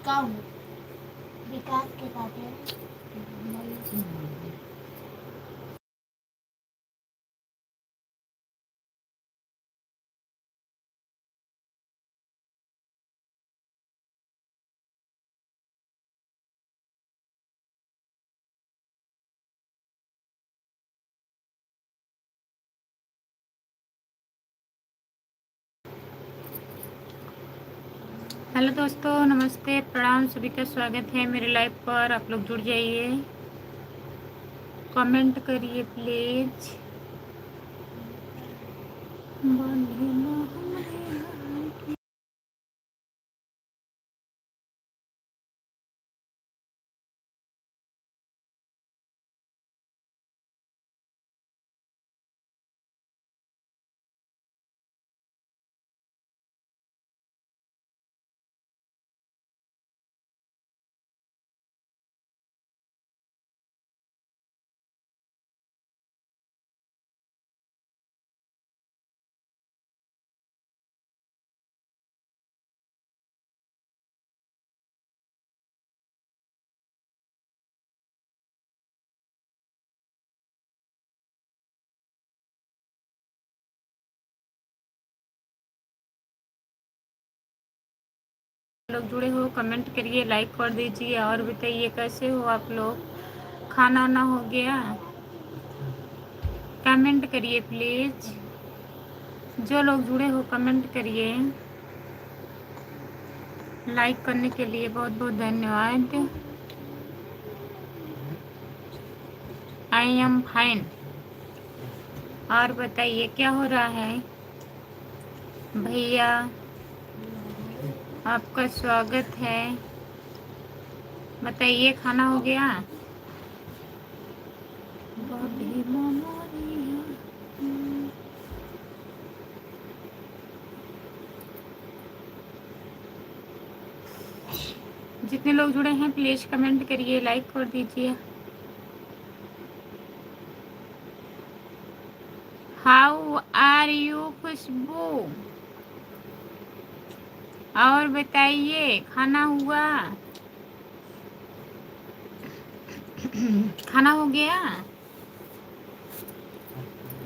कब विकास के साथ है। हेलो दोस्तों, नमस्ते, प्रणाम, सभी का स्वागत है मेरे लाइव पर। आप लोग जुड़ जाइए, कमेंट करिए प्लीज। लोग जुड़े हो, कमेंट करिए, लाइक कर दीजिए और बताइए कैसे हो आप लोग। खाना वाना हो गया? कमेंट करिए प्लीज। जो लोग जुड़े हो कमेंट करिए। लाइक करने के लिए बहुत बहुत धन्यवाद। I am fine. और बताइए क्या हो रहा है भैया? आपका स्वागत है। बताइए खाना हो गया? जितने लोग जुड़े हैं प्लीज कमेंट करिए, लाइक कर दीजिए। हाउ आर यू खुशबू? और बताइए खाना हुआ? खाना हो गया?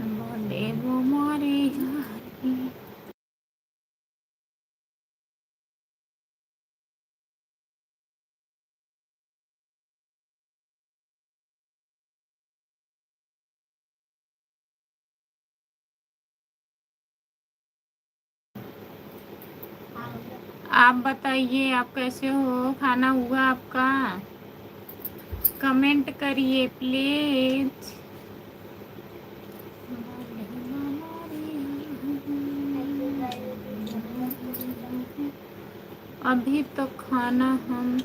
बोले वो मोरे आप बताइए आप कैसे हो? खाना हुआ आपका? कमेंट करिए प्लीज। अभी तो खाना हम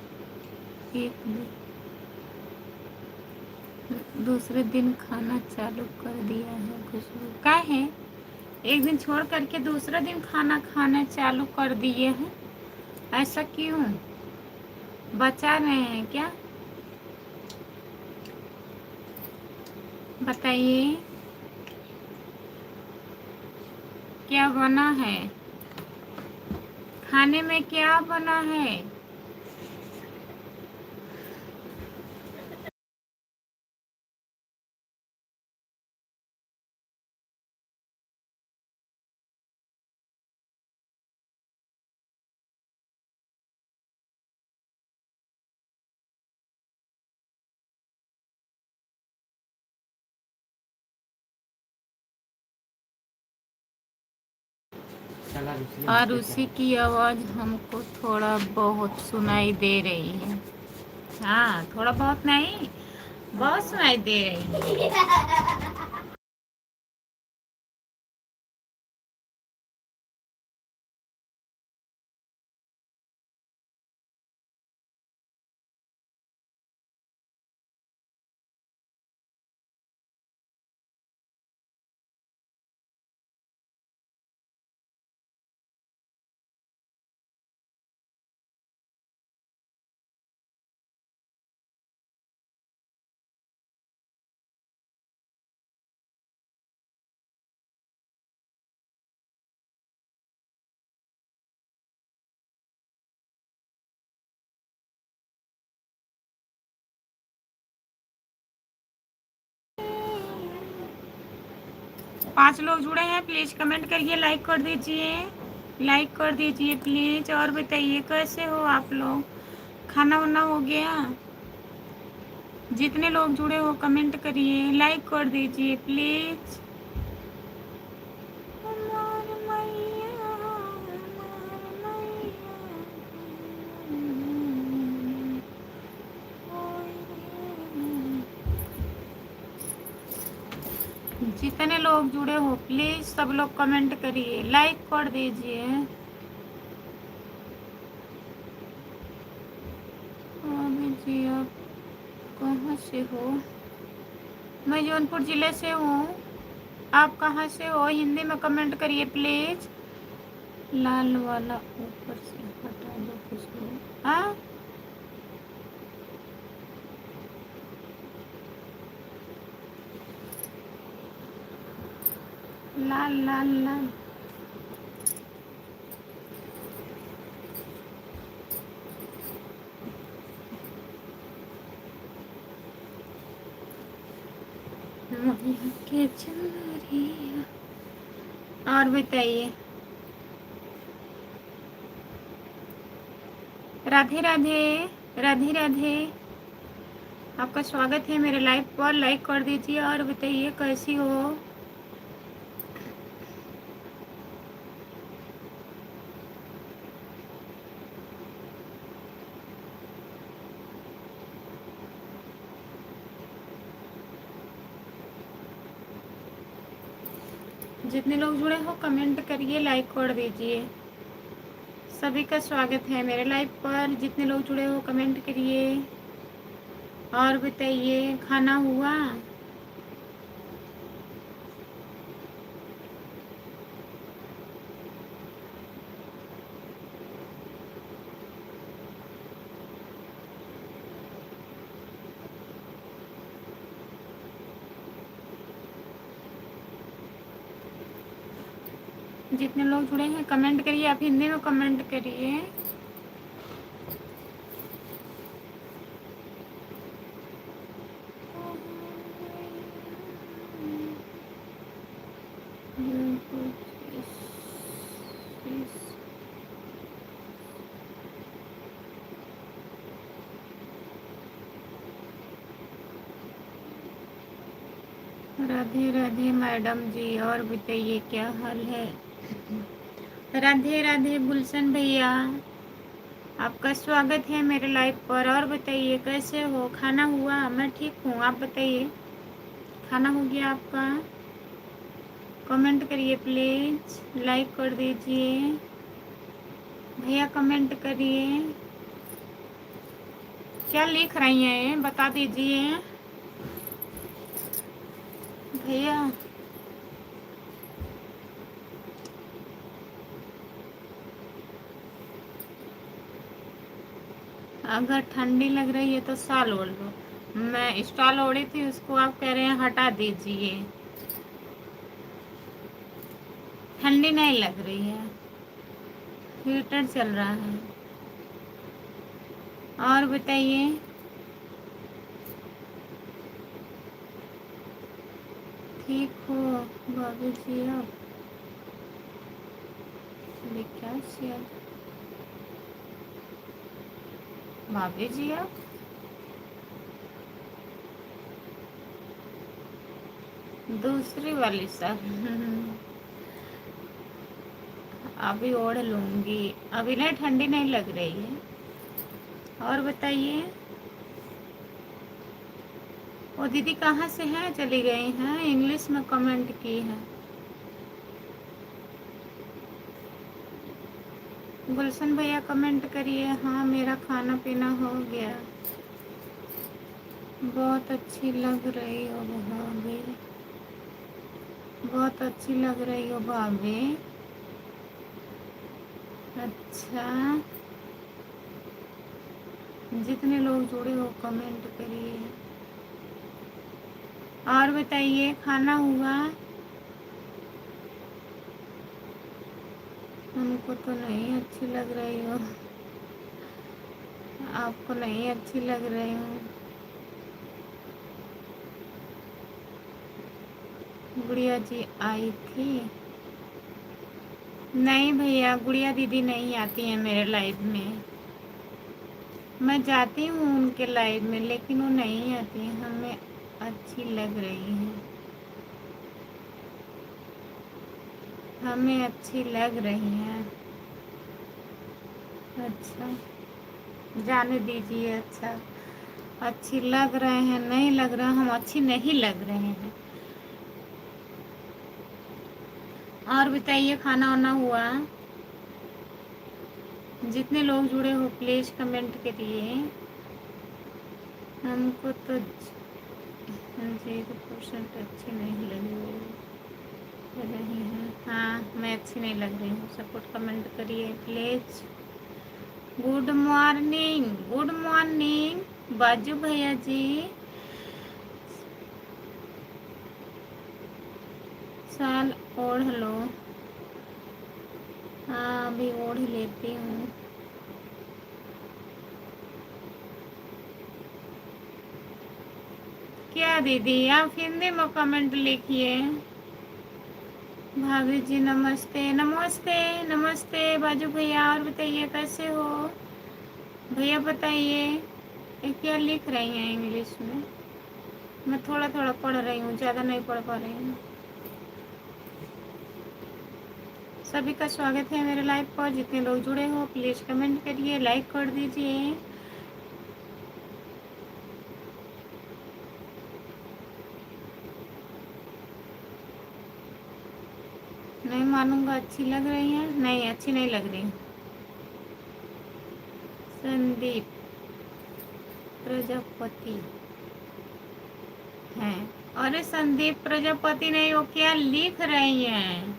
एक दूसरे दिन खाना चालू कर दिया है। खुशबू क्या है? एक दिन छोड़ करके दूसरा दिन खाना खाना चालू कर दिए हैं, ऐसा क्यों? बचा रहे हैं क्या? बताइए क्या बना है? खाने में क्या बना है? और उसी की आवाज़ हमको थोड़ा बहुत सुनाई दे रही है। हाँ, थोड़ा बहुत नहीं, बहुत सुनाई दे रही है। 5 लोग जुड़े हैं, प्लीज कमेंट करिए, लाइक कर दीजिए, लाइक कर दीजिए प्लीज। और बताइए कैसे हो आप लोग, खाना वाना हो गया? जितने लोग जुड़े हो कमेंट करिए, लाइक कर दीजिए प्लीज। जितने लोग जुड़े हो प्लीज सब लोग कमेंट करिए, लाइक कर दीजिए। जी आप कहाँ से हो? मैं जौनपुर ज़िले से हूँ। आप कहाँ से हो? हिंदी में कमेंट करिए प्लीज। लाल वाला ऊपर से हटा दो खुशबू। हाँ, लाल लाल लाल। मैया के चुनरिया। और बताइए। राधे राधे, राधे राधे। आपका स्वागत है मेरे लाइव पर, लाइक कर दीजिए। और बताइए कैसी हो? जितने लोग जुड़े हो कमेंट करिए, लाइक कर दीजिए। सभी का स्वागत है मेरे लाइव पर। जितने लोग जुड़े हो कमेंट करिए। और बताइए खाना हुआ? जितने लोग जुड़े हैं कमेंट करिए। आप हिंदी में कमेंट करिए। राधे राधे मैडम जी। और बताइए क्या हाल है? राधे राधे गुलशन भैया, आपका स्वागत है मेरे लाइव पर। और बताइए कैसे हो? खाना हुआ? मैं ठीक हूँ, आप बताइए खाना हो गया आपका? कमेंट करिए प्लीज, लाइक कर दीजिए भैया, कमेंट करिए। क्या लिख रही हैं बता दीजिए भैया। अगर ठंडी लग रही है तो शॉल ओढ़ लो। मैं स्टॉल ओढ़ी थी, उसको आप कह रहे हैं हटा दीजिए। ठंडी नहीं लग रही है, हीटर चल रहा है। और बताइए। ठीक हो भाभी जी आप? क्या शेयर भाभी जी आप? दूसरी वाली सर अभी ओढ़ लूंगी, अभी नहीं, ठंडी नहीं लग रही है। और बताइए। वो दीदी कहाँ से हैं? चली गई हैं, इंग्लिश में कमेंट की है। गुलशन भैया कमेंट करिए। हाँ मेरा खाना पीना हो गया। बहुत अच्छी लग रही हो भाभी, बहुत अच्छी लग रही हो भाभी। अच्छा, जितने लोग जुड़े हो कमेंट करिए। और बताइए खाना हुआ? उनको तो नहीं अच्छी लग रही हो, आपको नहीं अच्छी लग रही हो। गुड़िया जी आई थी? नहीं भैया, गुड़िया दीदी नहीं आती हैं मेरे लाइव में। मैं जाती हूँ उनके लाइव में लेकिन वो नहीं आती हैं। हमें अच्छी लग रही हैं, हमें अच्छी लग रही हैं। अच्छा, जाने दीजिए। अच्छा, अच्छी लग रहे हैं, नहीं लग रहा, हम अच्छी नहीं लग रहे हैं। और बताइए, खाना वाना हुआ? जितने लोग जुड़े हो प्लीज़ कमेंट करिए। हमको तो 0% अच्छी नहीं रही है। हाँ, मैं अच्छी नहीं लग रही हूँ। सपोर्ट कमेंट करिए please. Good morning, good morning बाजू भैया जी। साल ओढ़ लो। हाँ, अभी ओढ़ लेती हूँ। क्या दीदी, आप हिंदी में कमेंट लिखिए। भाभी जी नमस्ते। नमस्ते नमस्ते बाजू भैया। और बताइए कैसे हो भैया, बताइए। ये क्या लिख रही हैं इंग्लिश में? मैं थोड़ा थोड़ा पढ़ रही हूँ, ज़्यादा नहीं पढ़ पा रही हूँ। सभी का स्वागत है मेरे लाइव पर। जितने लोग जुड़े हो प्लीज़ कमेंट करिए, लाइक कर दीजिए। नहीं मानूंगा। अच्छी लग रही है? नहीं, अच्छी नहीं लग रही। संदीप प्रजापति हैं? अरे संदीप प्रजापति नहीं, वो क्या लिख रही हैं?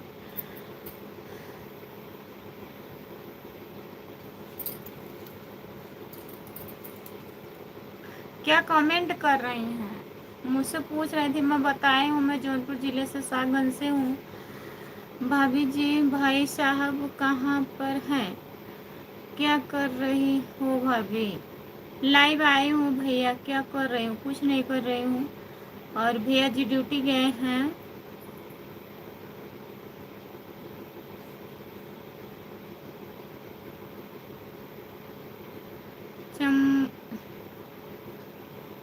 क्या कमेंट कर रही हैं? मुझसे पूछ रही थी, मैं बताई हूँ मैं जौनपुर जिले से सागंज से हूँ। भाभी जी, भाई साहब कहाँ पर हैं? क्या कर रही हो भाभी? लाइव आई हूँ भैया। क्या कर रही हूँ? कुछ नहीं कर रही हूँ। और भैया जी ड्यूटी गए हैं।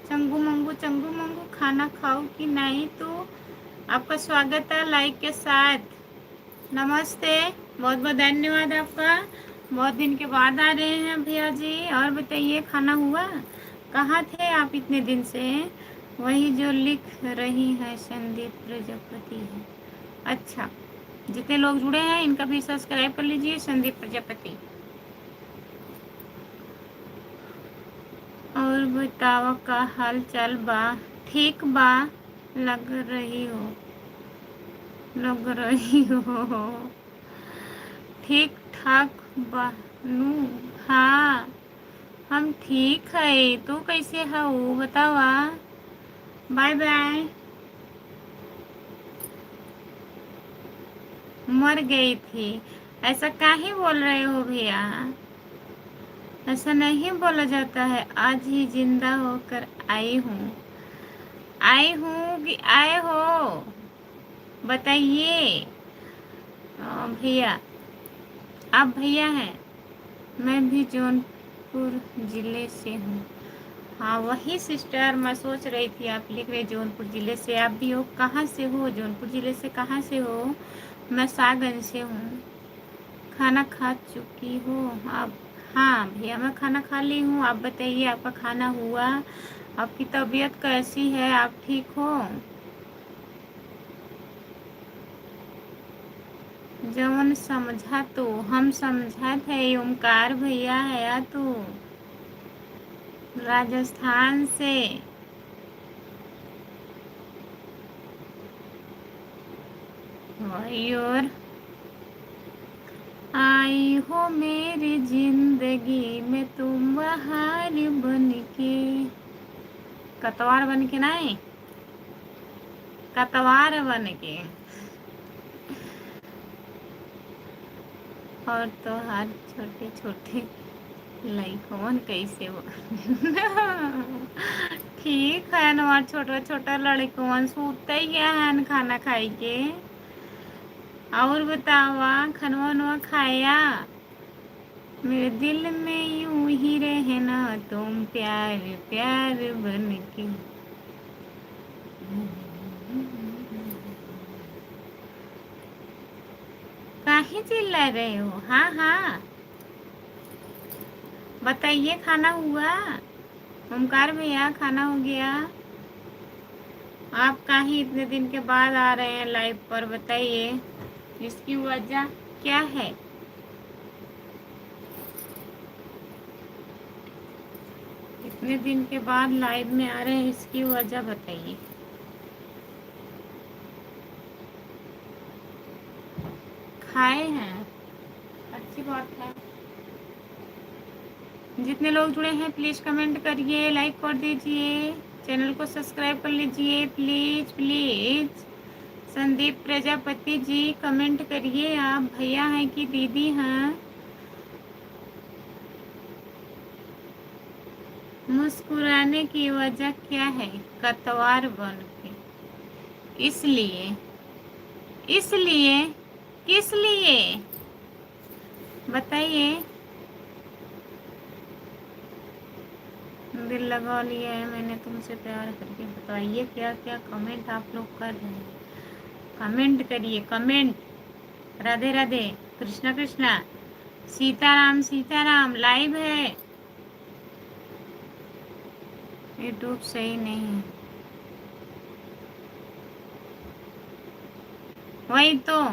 चंगू मंगू खाना खाओ कि नहीं? तो आपका स्वागत है लाइक के साथ। नमस्ते, बहुत बहुत धन्यवाद आपका। बहुत दिन के बाद आ रहे हैं भैया जी। और बताइए, खाना हुआ? कहाँ थे आप इतने दिन से? वही जो लिख रही है संदीप प्रजापति है। अच्छा, जितने लोग जुड़े हैं इनका भी सब्सक्राइब कर लीजिए, संदीप प्रजापति। और बतावा का हाल चाल बा? ठीक बा। लग रही हो, लग रही हो ठीक ठाक बानू। हाँ, हम ठीक है। तू कैसे है वो बतावा। Bye bye. मर गई थी? ऐसा काहे बोल रहे हो भैया? ऐसा नहीं बोला जाता है। आज ही जिंदा होकर आई हूँ। आई हूँ कि आए हो बताइए। भैया, आप भैया हैं? मैं भी जौनपुर ज़िले से हूँ। हाँ वही सिस्टर, मैं सोच रही थी आप लिख रहे जौनपुर ज़िले से। आप भी हो? कहाँ से हो? जौनपुर ज़िले से कहाँ से हो? मैं सागंज से हूँ। खाना खा चुकी हो आप? हाँ भैया, मैं खाना खा ली हूँ। आप बताइए, आपका खाना हुआ? आपकी तबीयत कैसी है? आप ठीक हो? जवन समझा तो हम समझा थे। ओमकार भैया है या तो राजस्थान से। और आई हो मेरी जिंदगी में तुम बहार बन के। कतवार बन के नहीं, कतवार बन के। और तो हर छोटे छोटे लाइकवन कैसे हो ठीक है न, छोटा छोटा लड़कन सूते ही है खाना खाई के। और बतावा खनवा नवा खाया। मेरे दिल में यूं ही रहना तुम प्यार प्यार बन के। काहे चिल्ला रहे हो? हाँ हाँ बताइए, खाना हुआ? ओमकार भैया खाना हो गया? आप काहे इतने दिन के बाद आ रहे हैं लाइव पर, बताइए इसकी वजह क्या है? इतने दिन के बाद लाइव में आ रहे हैं, इसकी वजह बताइए। खाए हैं, अच्छी बात है। जितने लोग जुड़े हैं प्लीज़ कमेंट करिए, लाइक कर दीजिए, चैनल को सब्सक्राइब कर लीजिए please please. Sandeep Prajapati ji comment करिए, आप भैया हैं कि दीदी हैं? मुस्कुराने की वजह क्या है? कतवार बन के। इसलिए इसलिए किस लिए बताइए? दिल लगा लिया है मैंने तुमसे प्यार करके। बताइए क्या क्या कमेंट आप लोग कर रहे हैं? कमेंट करिए, कमेंट। राधे राधे, कृष्णा कृष्णा, सीताराम सीताराम। लाइव है, यूट्यूब सही नहीं है। वही तो,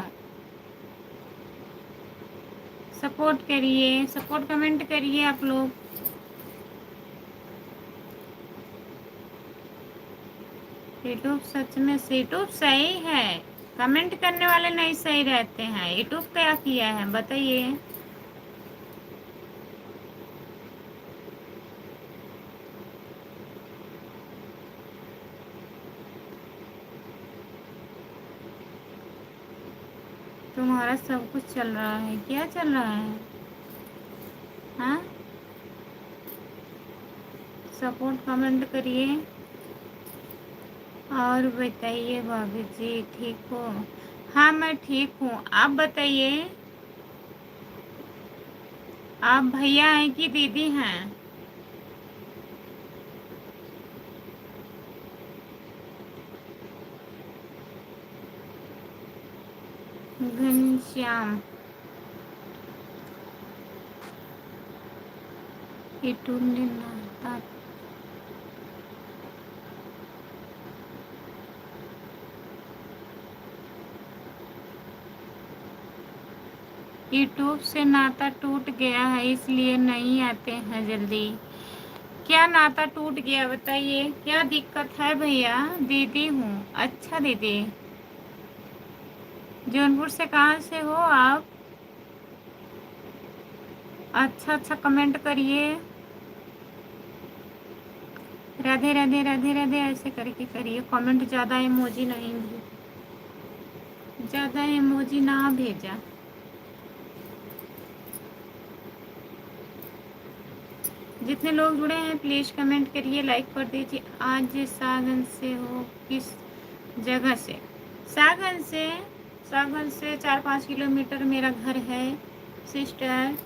सपोर्ट करिए, सपोर्ट कमेंट करिए आप लोग। यूट्यूब सच में यूट्यूब सही है, कमेंट करने वाले नहीं सही रहते हैं। यूट्यूब क्या किया है बताइए? तुम्हारा सब कुछ चल रहा है, क्या चल रहा है? हाँ, सपोर्ट कमेंट करिए और बताइए। भाभी जी ठीक हो? हाँ मैं ठीक हूँ, आप बताइए, आप भैया हैं कि दीदी हैं? घनश्याम, यूट्यूब ने नाता यूट्यूब से नाता टूट गया है इसलिए नहीं आते हैं जल्दी। क्या नाता टूट गया बताइए, क्या दिक्कत है भैया? दीदी हूँ। अच्छा दीदी, जौनपुर से कहाँ से हो आप? अच्छा अच्छा कमेंट करिए, राधे राधे राधे राधे ऐसे करके करिए कमेंट। ज़्यादा इमोजी नहीं, ज़्यादा इमोजी ना भेजा। जितने लोग जुड़े हैं प्लीज़ कमेंट करिए, लाइक कर दीजिए। आज सागन से हो? किस जगह से? सागन से, सागन से 4-5 किलोमीटर मेरा घर है सिस्टर।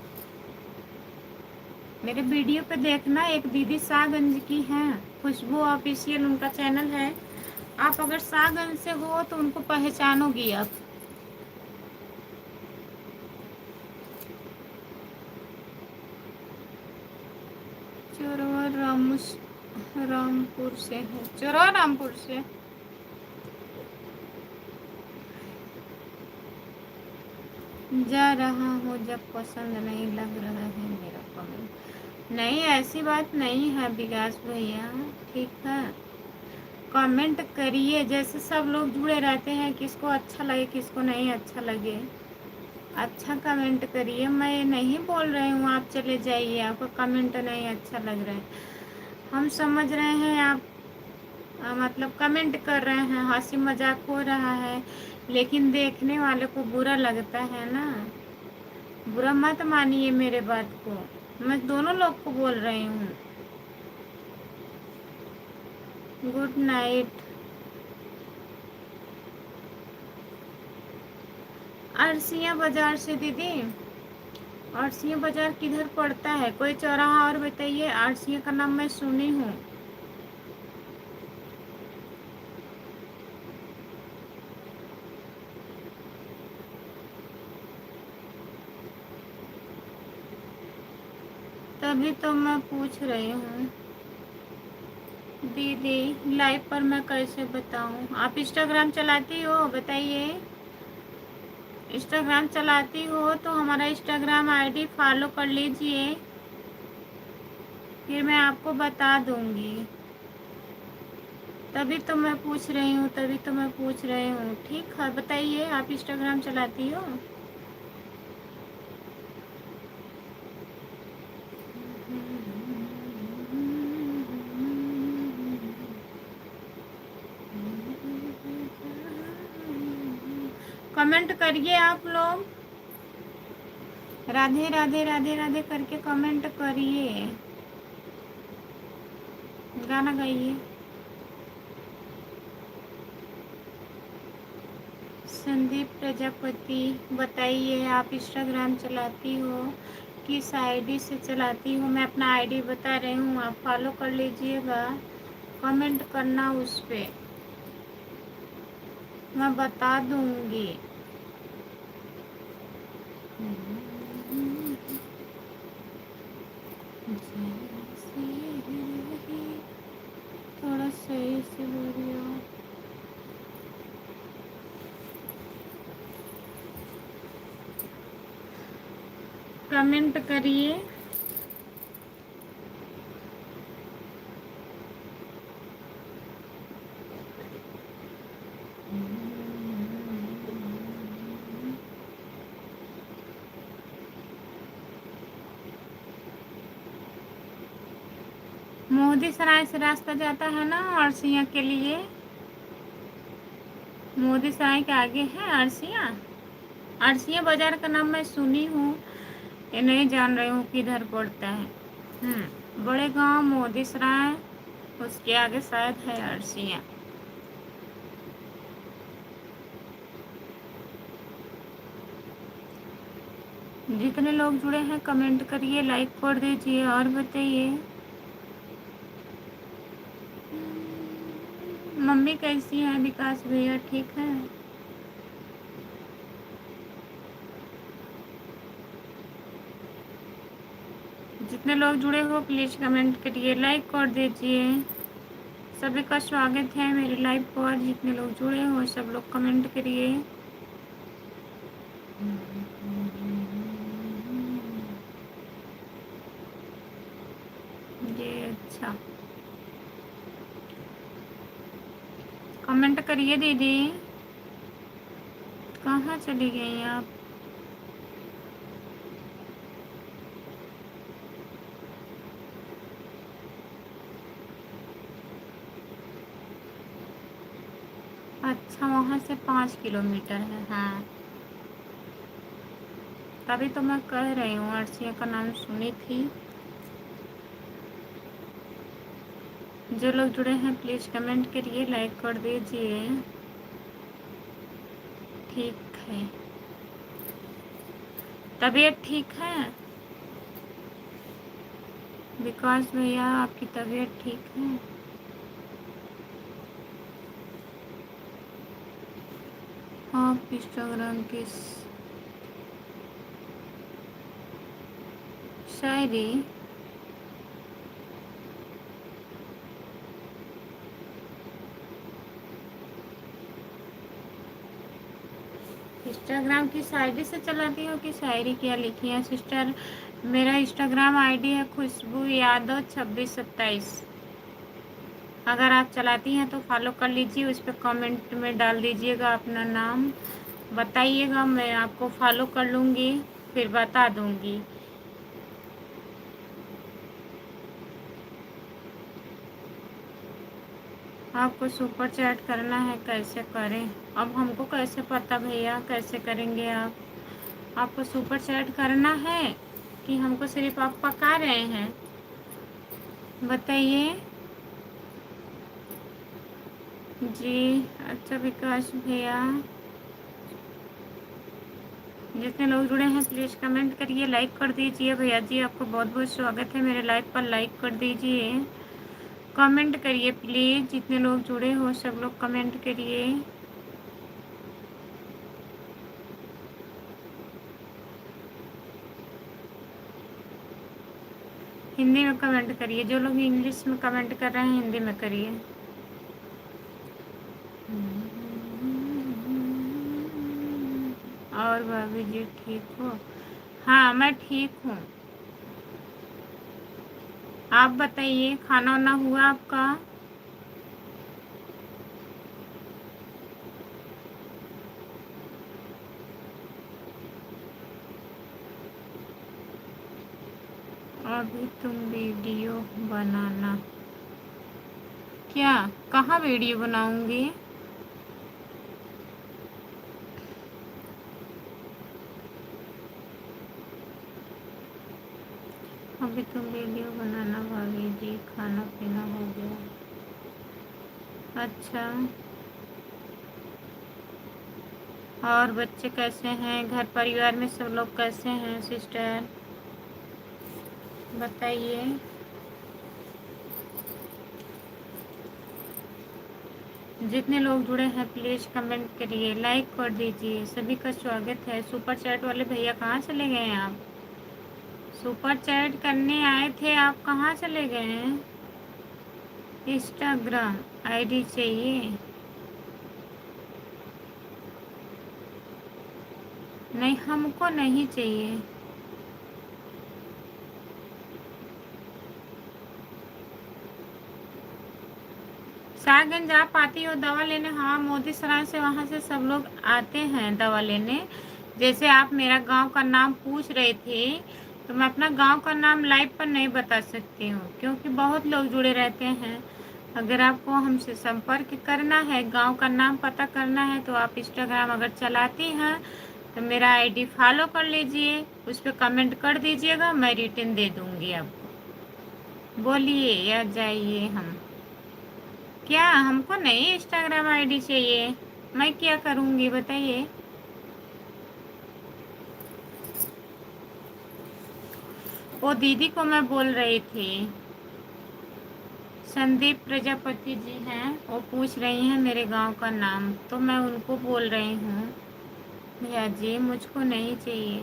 मेरे वीडियो पे देखना, एक दीदी सागंज की हैं, खुशबू ऑफिशियल उनका चैनल है। आप अगर सागंज से हो तो उनको पहचानोगी आप। चोरवा रामपुर से हो? चोरवा रामपुर से। जा रहा हूँ जब पसंद नहीं लग रहा है मेरा कमेंट। नहीं ऐसी बात नहीं है विकास भैया, ठीक है। कमेंट करिए, जैसे सब लोग जुड़े रहते हैं, किसको अच्छा लगे किसको नहीं अच्छा लगे, अच्छा कमेंट करिए। मैं नहीं बोल रही हूँ आप चले जाइए, आपका कमेंट नहीं अच्छा लग रहा है। हम समझ रहे हैं आप मतलब कमेंट कर रहे हैं, हंसी मजाक हो रहा है, लेकिन देखने वाले को बुरा लगता है ना। बुरा मत मानिए मेरे बात को, मैं दोनों लोग को बोल रही हूँ। Good night. अरसिया बाजार से दीदी। अरसिया बाजार किधर पड़ता है? कोई चौराहा और बताइए। अरसिया का नाम मैं सुनी हूँ। तभी तो मैं पूछ रही हूँ दीदी, लाइव पर मैं कैसे बताऊँ? आप इंस्टाग्राम चलाती हो? बताइए। इंस्टाग्राम चलाती हो तो हमारा इंस्टाग्राम आईडी फॉलो कर लीजिए, फिर मैं आपको बता दूँगी। तभी तो मैं पूछ रही हूँ, तभी तो मैं पूछ रही हूँ। ठीक है, बताइए, आप इंस्टाग्राम चलाती हो? कमेंट करिए आप लोग। राधे राधे राधे राधे करके कमेंट करिए। गाना गाइए। संदीप प्रजापति, बताइए आप इंस्टाग्राम चलाती हो, किस आईडी से चलाती हो? मैं अपना आईडी बता रही हूँ, आप फॉलो कर लीजिएगा। कमेंट करना उस पे, मैं बता दूँगी। थोड़ा सही से बोलिए। कमेंट करिए। मोदी सराय से रास्ता जाता है ना अरसिया के लिए? मोदी सराय के आगे है अरसिया। अरसिया बाजार का नाम मैं सुनी हूँ, ये नहीं जान रही हूँ किधर पड़ता है। बड़े गांव मोदी सराय, उसके आगे शायद है अरसिया। जितने लोग जुड़े हैं कमेंट करिए, लाइक कर दीजिए और बताइए। मम्मी कैसी है? विकास भैया ठीक है? जितने लोग जुड़े हो प्लीज़ कमेंट करिए, लाइक कर दीजिए। सभी का स्वागत है मेरे लाइव पर। जितने लोग जुड़े हो सब लोग कमेंट करिए। ये अच्छा, कमेंट करिए दीदी। कहाँ चली गई आप? अच्छा, वहाँ से 5 किलोमीटर है। हाँ, तभी तो मैं कह रही हूँ, अर्शिया का नाम सुनी थी। जो लोग जुड़े हैं प्लीज़ कमेंट करिए, लाइक कर दीजिए। ठीक है, तबीयत ठीक है? विकास भैया आपकी तबीयत ठीक है? आप इंस्टाग्राम की शायरी इंस्टाग्राम की शायरी से चलाती हो कि शायरी क्या लिखी है सिस्टर? मेरा इंस्टाग्राम आईडी है खुशबू यादव 2627। अगर आप चलाती हैं तो फॉलो कर लीजिए, उस पर कमेंट में डाल दीजिएगा अपना नाम, बताइएगा, मैं आपको फॉलो कर लूँगी, फिर बता दूँगी। आपको सुपर चैट करना है, कैसे करें? अब हमको कैसे पता भैया, कैसे करेंगे आप? आपको सुपर चैट करना है कि हमको सिर्फ आप पका रहे हैं? बताइए। जी अच्छा विकास भैया, जितने लोग जुड़े हैं प्लीज़ कमेंट करिए, लाइक कर दीजिए। भैया जी आपको बहुत बहुत स्वागत है मेरे लाइव पर, लाइक कर दीजिए, कमेंट करिए प्लीज़। जितने लोग जुड़े हो सब लोग कमेंट करिए। हिंदी में कमेंट करिए, जो लोग इंग्लिश में कमेंट कर रहे हैं हिंदी में करिए। और भाभी जी ठीक हो? हाँ मैं ठीक हूँ। आप बताइए खाना वाना हुआ आपका? अभी तुम वीडियो बनाना। क्या? कहाँ वीडियो बनाऊंगी? अभी तुम वीडियो बनाना भाभी जी, खाना पीना हो गया? अच्छा, और बच्चे कैसे हैं? घर परिवार में सब लोग कैसे हैं सिस्टर? बताइए। जितने लोग जुड़े हैं प्लीज़ कमेंट करिए, लाइक कर दीजिए। सभी का स्वागत है। सुपर चैट वाले भैया कहाँ चले गए हैं आप? सुपर चैट करने आए थे, आप कहाँ चले गए हैं? इंस्टाग्राम आईडी चाहिए? नहीं हमको नहीं चाहिए। शाहगंज आप आती हो दवा लेने? हाँ मोदी सराय से, वहाँ से सब लोग आते हैं दवा लेने। जैसे आप मेरा गांव का नाम पूछ रहे थे, तो मैं अपना गांव का नाम लाइव पर नहीं बता सकती हूँ क्योंकि बहुत लोग जुड़े रहते हैं। अगर आपको हमसे संपर्क करना है, गांव का नाम पता करना है, तो आप इंस्टाग्राम अगर चलाती हैं तो मेरा आईडी फॉलो कर लीजिए, उस पर कमेंट कर दीजिएगा, मैं रिटर्न दे दूँगी आपको। बोलिए या जाइए हम? क्या हमको नहीं इंस्टाग्राम आईडी चाहिए? मैं क्या करूँगी बताइए? वो दीदी को मैं बोल रही थी, संदीप प्रजापति जी हैं, वो पूछ रही हैं मेरे गांव का नाम, तो मैं उनको बोल रही हूँ भैया जी मुझको नहीं चाहिए,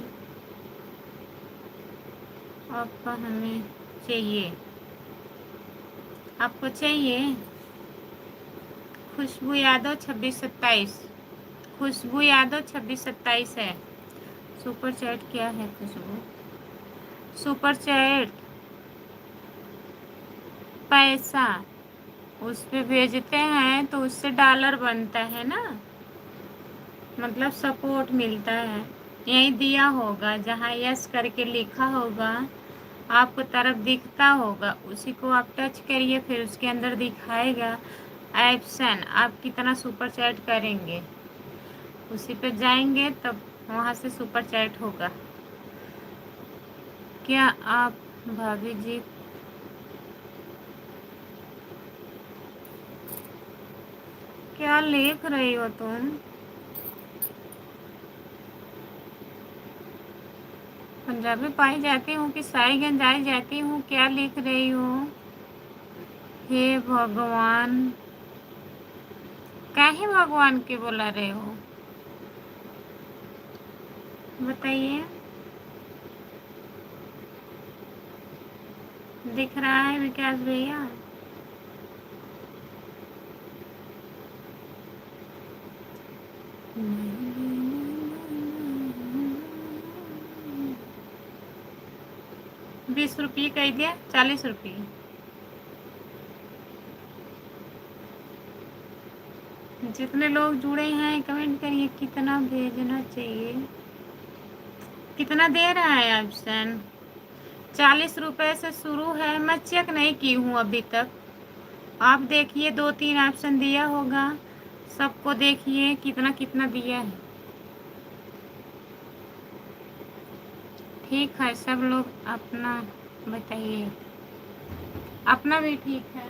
आपका हमें चाहिए। आपको चाहिए? खुशबू यादव 2627, खुशबू यादव 2627 है। सुपर चैट क्या है खुशबू? सुपर चैट पैसा उस पे भेजते हैं तो उससे डॉलर बनता है ना, मतलब सपोर्ट मिलता है। यही दिया होगा जहाँ यस करके लिखा होगा, आपको तरफ दिखता होगा, उसी को आप टच करिए, फिर उसके अंदर दिखाएगा ऑप्शन, आप कितना सुपर चैट करेंगे, उसी पे जाएंगे तब वहाँ से सुपर चैट होगा। क्या आप भाभी जी क्या लिख रही हो तुम? पंजाबी पाई जाती हूँ कि साईगंज आई जाती हूँ, क्या लिख रही हो? हे भगवान, काहे भगवान के बोला रहे हो बताइए? दिख रहा है विकास भैया? बीस रुपये कह दिया, 40 रुपये। जितने लोग जुड़े हैं कमेंट करिए कितना भेजना चाहिए। कितना दे रहा है ऑप्शन? 40 रुपये से शुरू है, मैं चेक नहीं की हूँ अभी तक। आप देखिए 2-3 ऑप्शन दिया होगा, सबको देखिए कितना कितना दिया है। ठीक है सब लोग अपना बताइए, अपना भी ठीक है।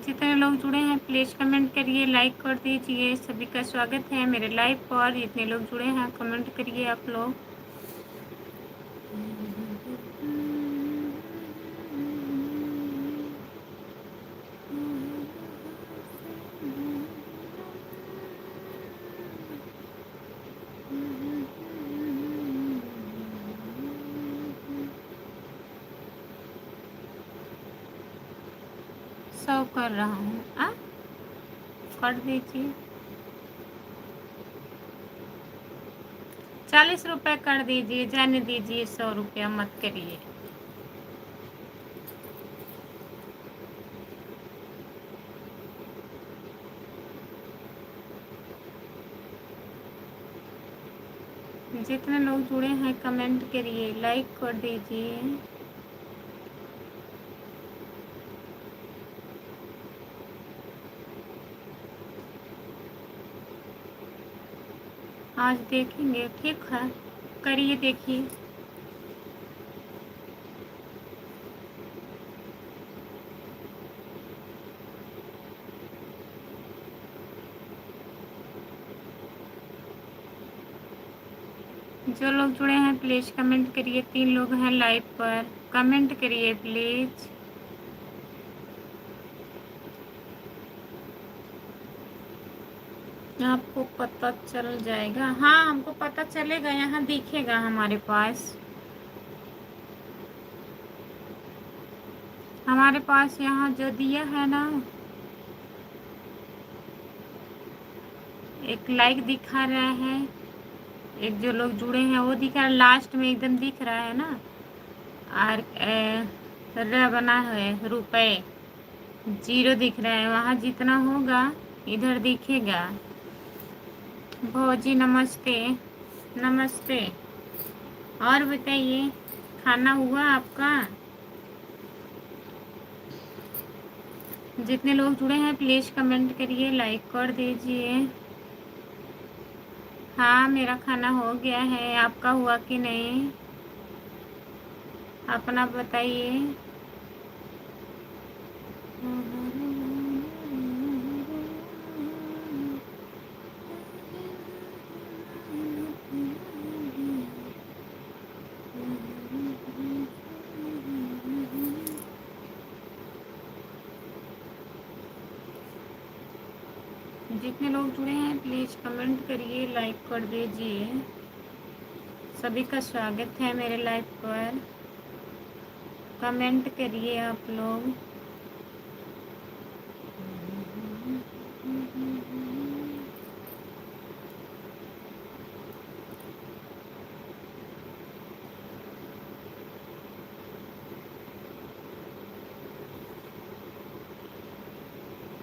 जितने लोग जुड़े हैं प्लीज़ कमेंट करिए, लाइक कर दीजिए। सभी का स्वागत है मेरे लाइव पर। जितने लोग जुड़े हैं कमेंट करिए आप लोग। सर्व कर रहा हूँ, कर दीजिए। 40 रुपये कर दीजिए, जाने दीजिए, 100 रुपया मत करिए। जितने लोग जुड़े हैं कमेंट करिए, लाइक कर दीजिए। आज देखेंगे, ठीक है, करिए, देखिए। जो लोग जुड़े हैं प्लीज़ कमेंट करिए। 3 लोग हैं लाइव पर, कमेंट करिए प्लीज़। आपको पता चल जाएगा, हाँ हमको पता चलेगा, यहाँ दिखेगा हमारे पास। हमारे पास यहाँ जो दिया है ना, एक लाइक दिखा रहा है, एक जो लोग जुड़े हैं वो दिख रहा है, लास्ट में एकदम दिख रहा है ना, और बना है रुपए, 0 दिख रहा है, वहाँ जितना होगा इधर दिखेगा। भौजी नमस्ते। नमस्ते। और बताइए, खाना हुआ आपका? जितने लोग जुड़े हैं प्लीज़ कमेंट करिए, लाइक कर दीजिए। हाँ मेरा खाना हो गया है, आपका हुआ कि नहीं अपना बताइए। जितने लोग जुड़े हैं प्लीज़ कमेंट करिए, लाइक कर दीजिए। सभी का स्वागत है मेरे लाइव पर, कमेंट करिए आप लोग।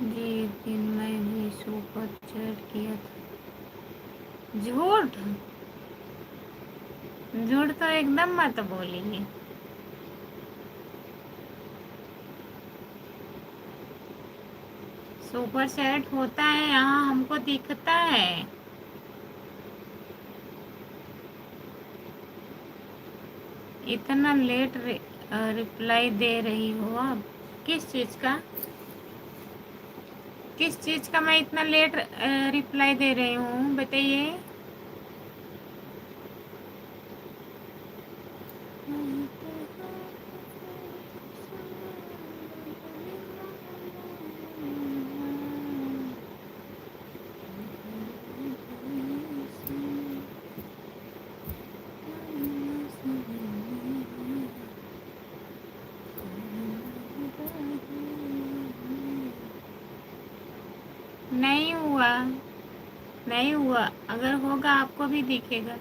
जी दिन मैं भी सुपर चैट किया था। झूठ झूठ तो एकदम मत बोलिए। सुपर चैट होता है यहाँ, हमको दिखता है। इतना लेट रिप्लाई दे रही हो आप, किस चीज़ का? किस चीज़ का मैं इतना लेट रिप्लाई दे रही हूँ, बताइए। नहीं हुआ, नहीं हुआ। अगर होगा आपको भी दिखेगा,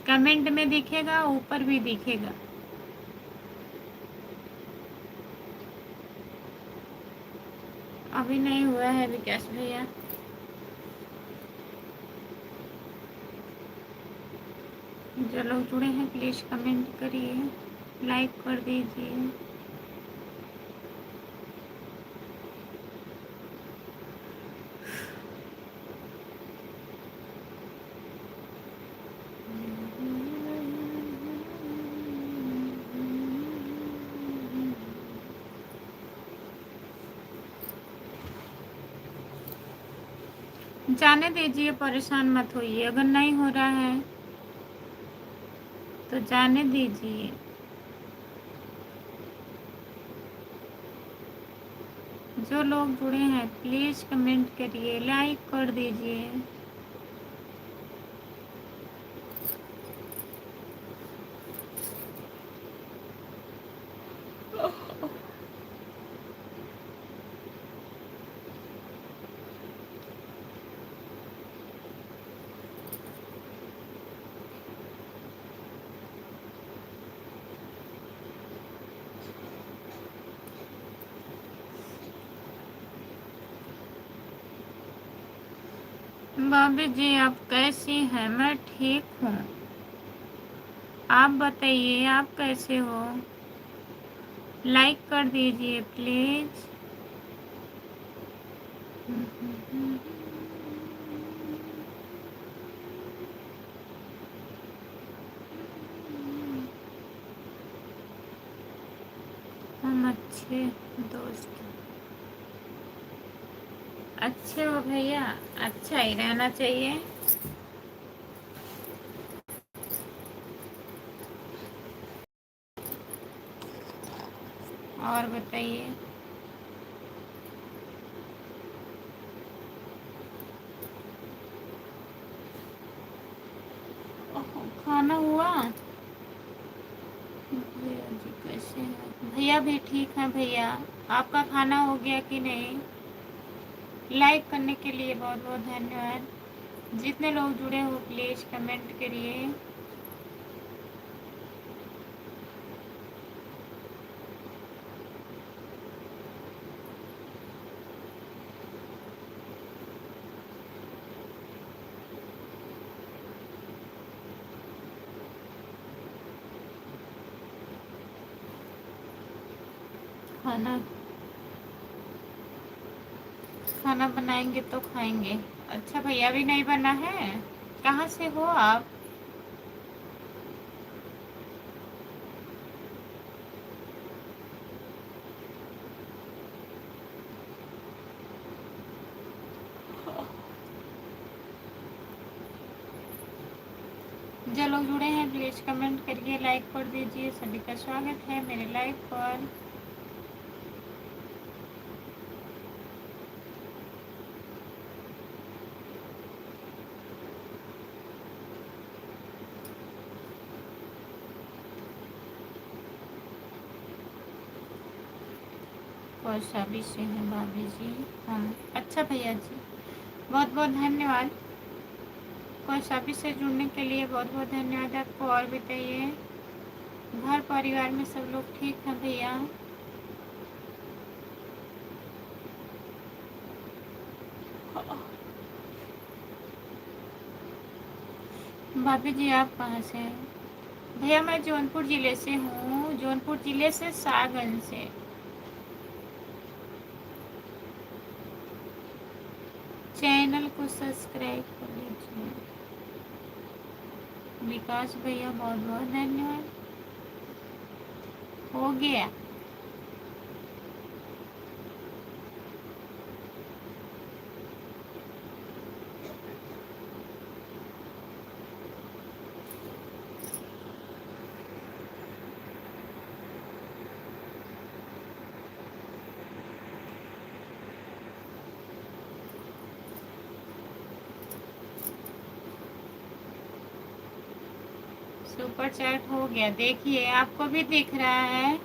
कमेंट में दिखेगा, ऊपर भी दिखेगा। अभी नहीं हुआ है विकास भैया। जो लोग जुड़े हैं प्लीज़ कमेंट करिए, लाइक कर दीजिए। जाने दीजिए, परेशान मत होइए। अगर नहीं हो रहा है तो जाने दीजिए। जो लोग जुड़े हैं प्लीज़ कमेंट करिए, लाइक कर दीजिए। भाभी जी आप कैसी हैं? मैं ठीक हूँ। आप बताइए आप कैसे हो? लाइक कर दीजिए प्लीज़। हम अच्छे दोस्त। अच्छे हो भैया? अच्छा ही रहना चाहिए। और बताइए। खाना हुआ? भैया जी कैसे हैं? भैया भी ठीक हैं भैया। आपका खाना हो गया कि नहीं? लाइक करने के लिए बहुत बहुत धन्यवाद। जितने लोग जुड़े हो प्लीज़ कमेंट करिए। खाना खाना बनाएंगे तो खाएंगे। अच्छा भैया भी नहीं बना है? कहाँ से हो आप? जो लोग जुड़े हैं प्लीज़ कमेंट करिए, लाइक कर दीजिए। सभी का स्वागत है मेरे लाइव पर। कौशाबी से हैं भाभी जी हम। अच्छा भैया जी बहुत बहुत धन्यवाद। कौशाबी से जुड़ने के लिए बहुत बहुत धन्यवाद आपको। और बताइए घर परिवार में सब लोग ठीक हैं भैया? भाभी जी आप कहाँ से हैं? भैया मैं जौनपुर ज़िले से हूँ, जौनपुर ज़िले से सागंज से। चैनल को सब्सक्राइब कर लीजिए। विकास भैया बहुत बहुत धन्यवाद। हो गया। सुपर चैट हो गया, देखिए आपको भी दिख रहा है।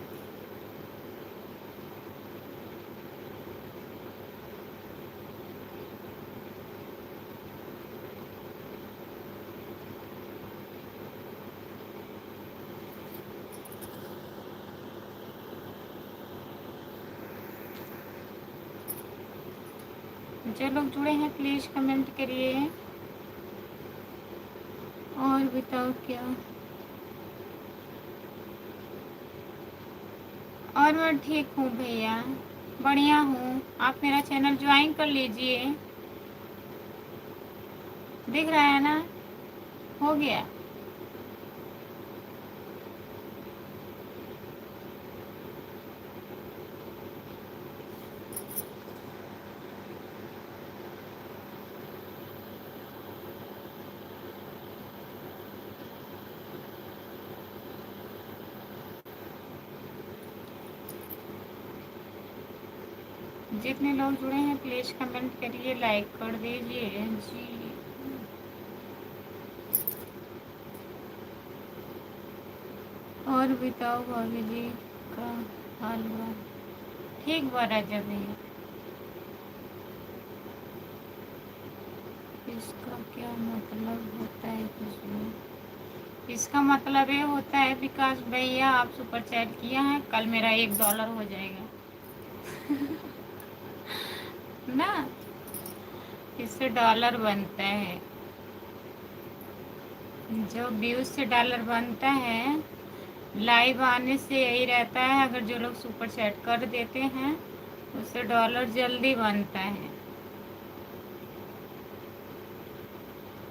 जो लोग जुड़े हैं प्लीज़ कमेंट करिए। और बताओ क्या? और मैं ठीक हूँ भैया, बढ़िया हूँ। आप मेरा चैनल ज्वाइन कर लीजिए। दिख रहा है ना? हो गया। जितने लोग जुड़े हैं प्लीज कमेंट करिए, लाइक कर दीजिए जी। और बताओ भाभी जी का हाल बा? ठीक बा राजा भैया। इसका क्या मतलब होता है खुशबू? इसका मतलब ये होता है विकास भैया आप सुपर चैट किया है, कल मेरा $1 हो जाएगा ना, इससे डॉलर बनता है। जो व्यूज से डॉलर बनता है, लाइव आने से यही रहता है, अगर जो लोग सुपर चैट कर देते हैं उससे डॉलर जल्दी बनता है।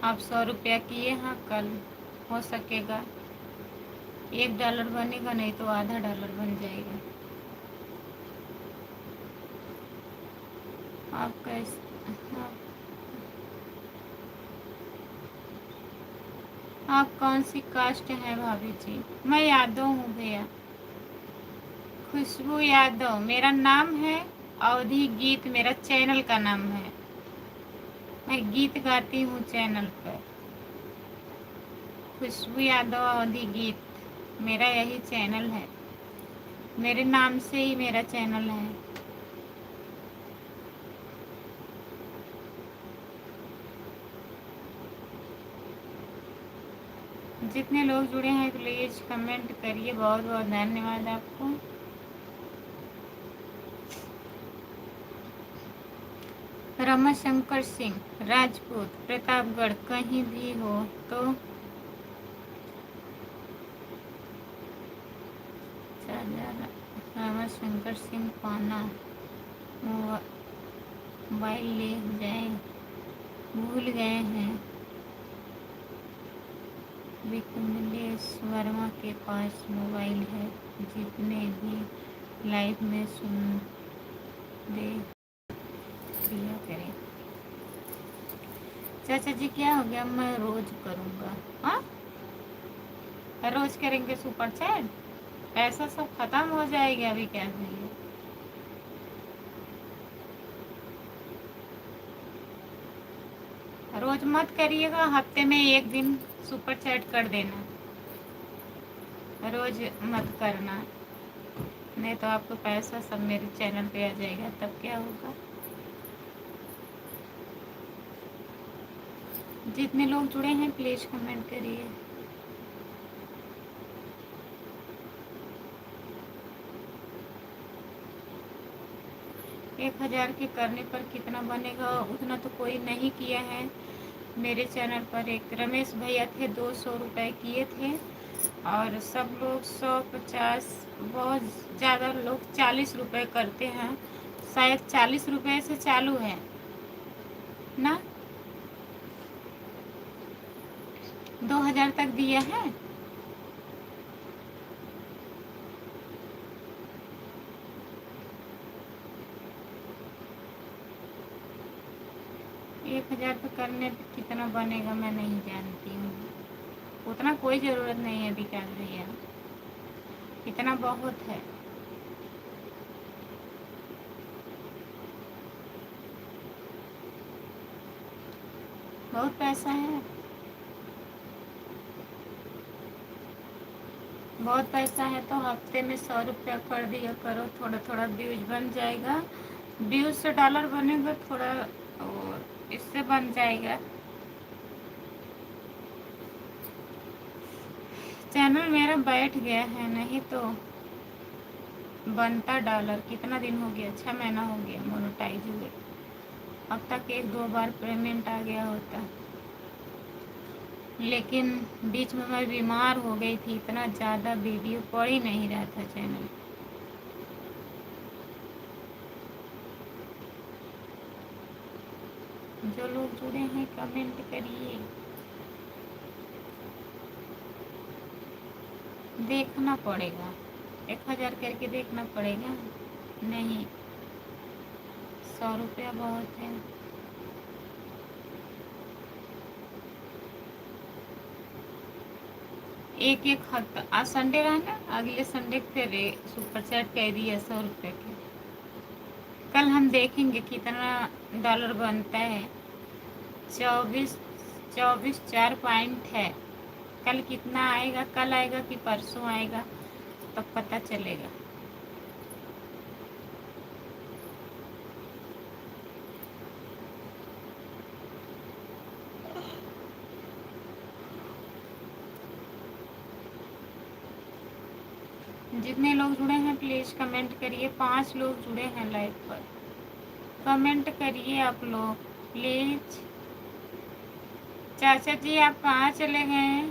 आप 100 रुपया किए हैं, कल हो सकेगा $1 बनेगा, नहीं तो आधा डॉलर बन जाएगा। आप कैसे आप कौन सी कास्ट हैं भाभी जी? मैं यादव हूँ भैया, खुशबू यादव मेरा नाम है। अवधि गीत मेरा चैनल का नाम है, मैं गीत गाती हूँ चैनल पर। खुशबू यादव अवधि गीत मेरा यही चैनल है, मेरे नाम से ही मेरा चैनल है। जितने लोग जुड़े हैं प्लीज कमेंट करिए, बहुत बहुत धन्यवाद आपको। रमाशंकर सिंह राजपूत प्रतापगढ़ कहीं भी हो तो रमाशंकर सिंह पाना मोबाइल ले जाए, भूल गए हैं। विकमलेश वर्मा के पास मोबाइल है, जितने भी लाइव में सुन दे दिया करें। चाचा जी क्या हो गया? मैं रोज करूँगा। हाँ, रोज करेंगे सुपर चैट, पैसा सब खत्म हो जाएगा अभी क्या चाहिए। रोज मत करिएगा, हफ्ते में एक दिन सुपर चैट कर देना, रोज मत करना, नहीं तो आपको पैसा सब मेरे चैनल पे आ जाएगा, तब क्या होगा। जितने लोग जुड़े हैं प्लीज कमेंट करिए। एक 1000 के करने पर कितना बनेगा? उतना तो कोई नहीं किया है मेरे चैनल पर। एक रमेश भैया थे, 200 रुपये किए थे, और सब लोग 150, बहुत ज़्यादा लोग 40 रुपये करते हैं, शायद 40 रुपये से चालू है ना। 2000 तक दिया है। एक 1000 पे करने पे कितना बनेगा मैं नहीं जानती हूँ, उतना कोई ज़रूरत नहीं है विकास भैया, इतना बहुत है। बहुत पैसा है, बहुत पैसा है, तो हफ्ते में 100 रुपया कर दिया करो, थोड़ा थोड़ा व्यूज बन जाएगा। व्यूज से डॉलर बनेगा थोड़ा, और इससे बन जाएगा। चैनल मेरा बैठ गया है, नहीं तो बनता डॉलर। कितना दिन हो गया? 6 महीना हो गया मोनेटाइज हुए, अब तक 1-2 बार पेमेंट आ गया होता, लेकिन बीच में मैं बीमार हो गई थी, इतना ज़्यादा वीडियो पड़ ही नहीं रहा था चैनल। जो लोग जुड़े हैं कमेंट करिए। देखना पड़ेगा, 1000 करके देखना पड़ेगा। नहीं, 100 रुपया बहुत है। एक एक हफ्ता, आज संडे रहा ना, अगले संडे फिर सुपर चैट कह दिया 100 रुपये के। कल हम देखेंगे कितना डॉलर बनता है। 24 4 पॉइंट है। कल कितना आएगा, कल आएगा कि परसों आएगा, तब पता चलेगा। जितने लोग जुड़े हैं प्लीज़ कमेंट करिए। 5 लोग जुड़े हैं लाइव पर, कमेंट करिए आप लोग प्लीज़। चाचा जी आप कहाँ चले गए?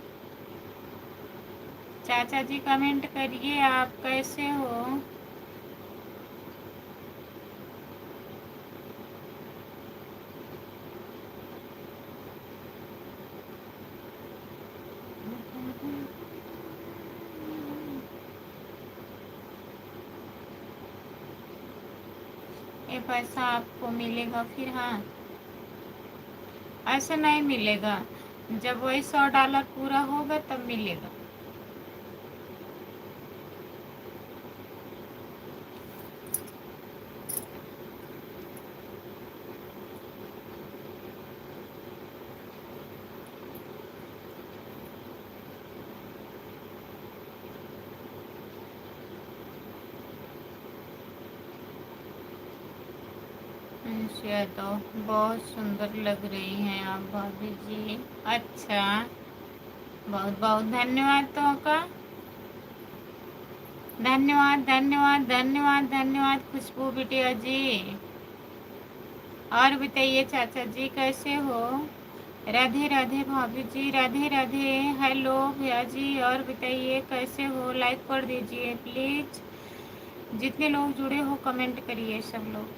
चाचा जी कमेंट करिए, आप कैसे हो? ये पैसा आपको मिलेगा फिर? हाँ, ऐसे नहीं मिलेगा, जब वही $100 पूरा होगा तब मिलेगा। तो बहुत सुंदर लग रही हैं आप भाभी जी। अच्छा, बहुत बहुत धन्यवाद तो का। धन्यवाद धन्यवाद धन्यवाद धन्यवाद खुशबू बिटिया जी। और बताइए चाचा जी कैसे हो? राधे राधे भाभी जी, राधे राधे। हेलो भैया जी, और बताइए कैसे हो? लाइक कर दीजिए प्लीज। जितने लोग जुड़े हो कमेंट करिए सब लोग।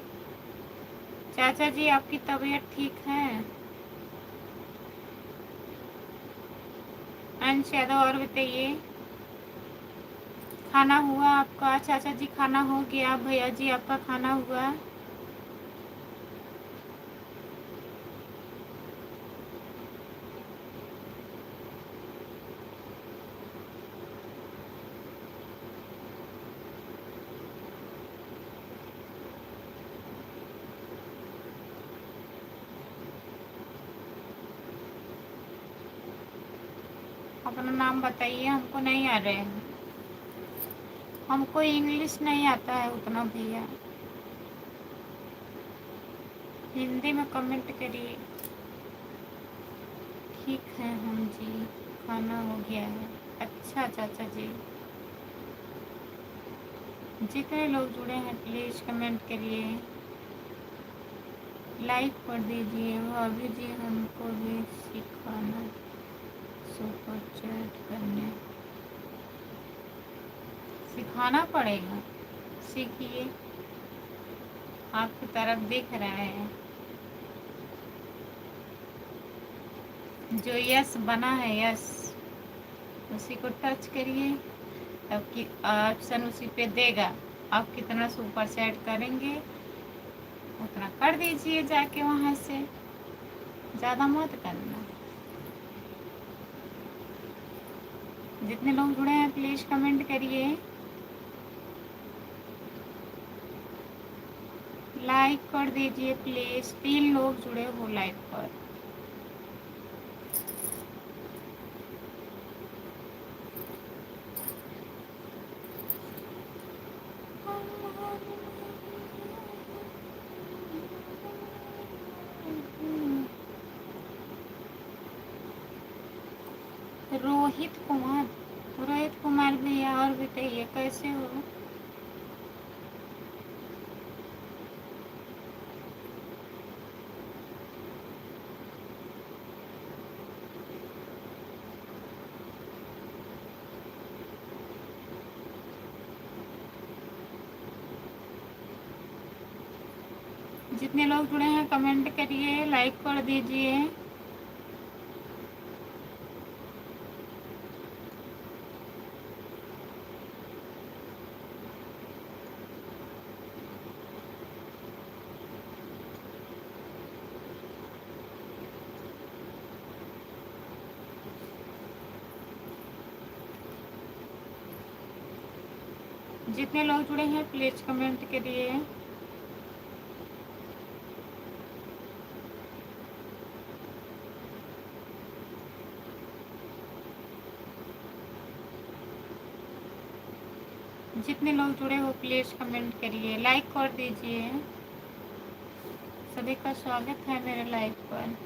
चाचा जी आपकी तबीयत ठीक है? अंश यादव, और बताइए खाना हुआ आपका? चाचा जी खाना हो गया? भैया जी आपका खाना हुआ? अपना नाम बताइए, हमको नहीं आ रहे हैं, हमको इंग्लिश नहीं आता है उतना भैया। हिंदी में कमेंट करिए। ठीक है हम जी, खाना हो गया है। अच्छा चाचा जी, जितने लोग जुड़े हैं प्लीज़ कमेंट करिए, लाइक कर दीजिए। भाभी जी हमको भी सिखाना, सुपर चैट करने सिखाना पड़ेगा। सीखिए, आपकी तरफ दिख रहा है जो यस बना है, यस उसी को टच करिए, तब की ऑप्शन उसी पे देगा। आप कितना सुपर चैट करेंगे उतना कर दीजिए जाके वहाँ से, ज़्यादा मत करना। जितने लोग जुड़े हैं प्लीज़ कमेंट करिए, लाइक कर दीजिए प्लीज़। 3 लोग जुड़े हो लाइव पर। रोहित कुमार, रोहित कुमार भैया, और बताइए कैसे हो? जितने लोग जुड़े हैं कमेंट करिए, लाइक कर दीजिए। जितने लोग जुड़े हैं प्लीज कमेंट करिए। जितने लोग जुड़े हो प्लीज़ कमेंट करिए, लाइक कर दीजिए। सभी का स्वागत है मेरे लाइव पर।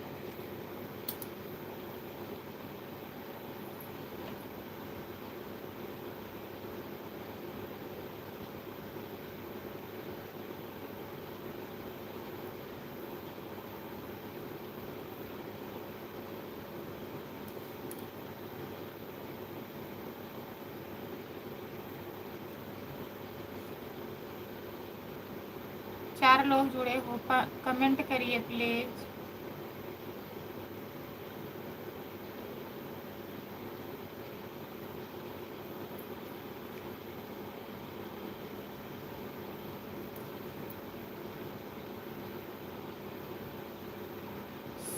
चार लोग जुड़े हो, कमेंट करिए प्लीज़।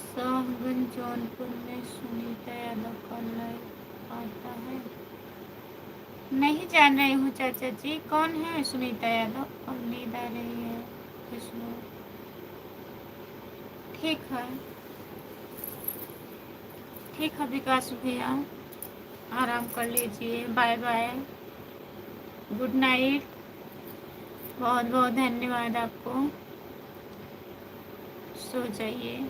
साहबगंज जौनपुर में सुनीता यादव का लाइव आता है। नहीं जान रही हूँ चाचा जी, कौन है सुनीता यादव? अब नींद आ रही है खुशबू। ठीक है, ठीक है विकास भैया, आराम कर लीजिए। Bye bye, good night. बहुत बहुत धन्यवाद आपको, सो जाइए।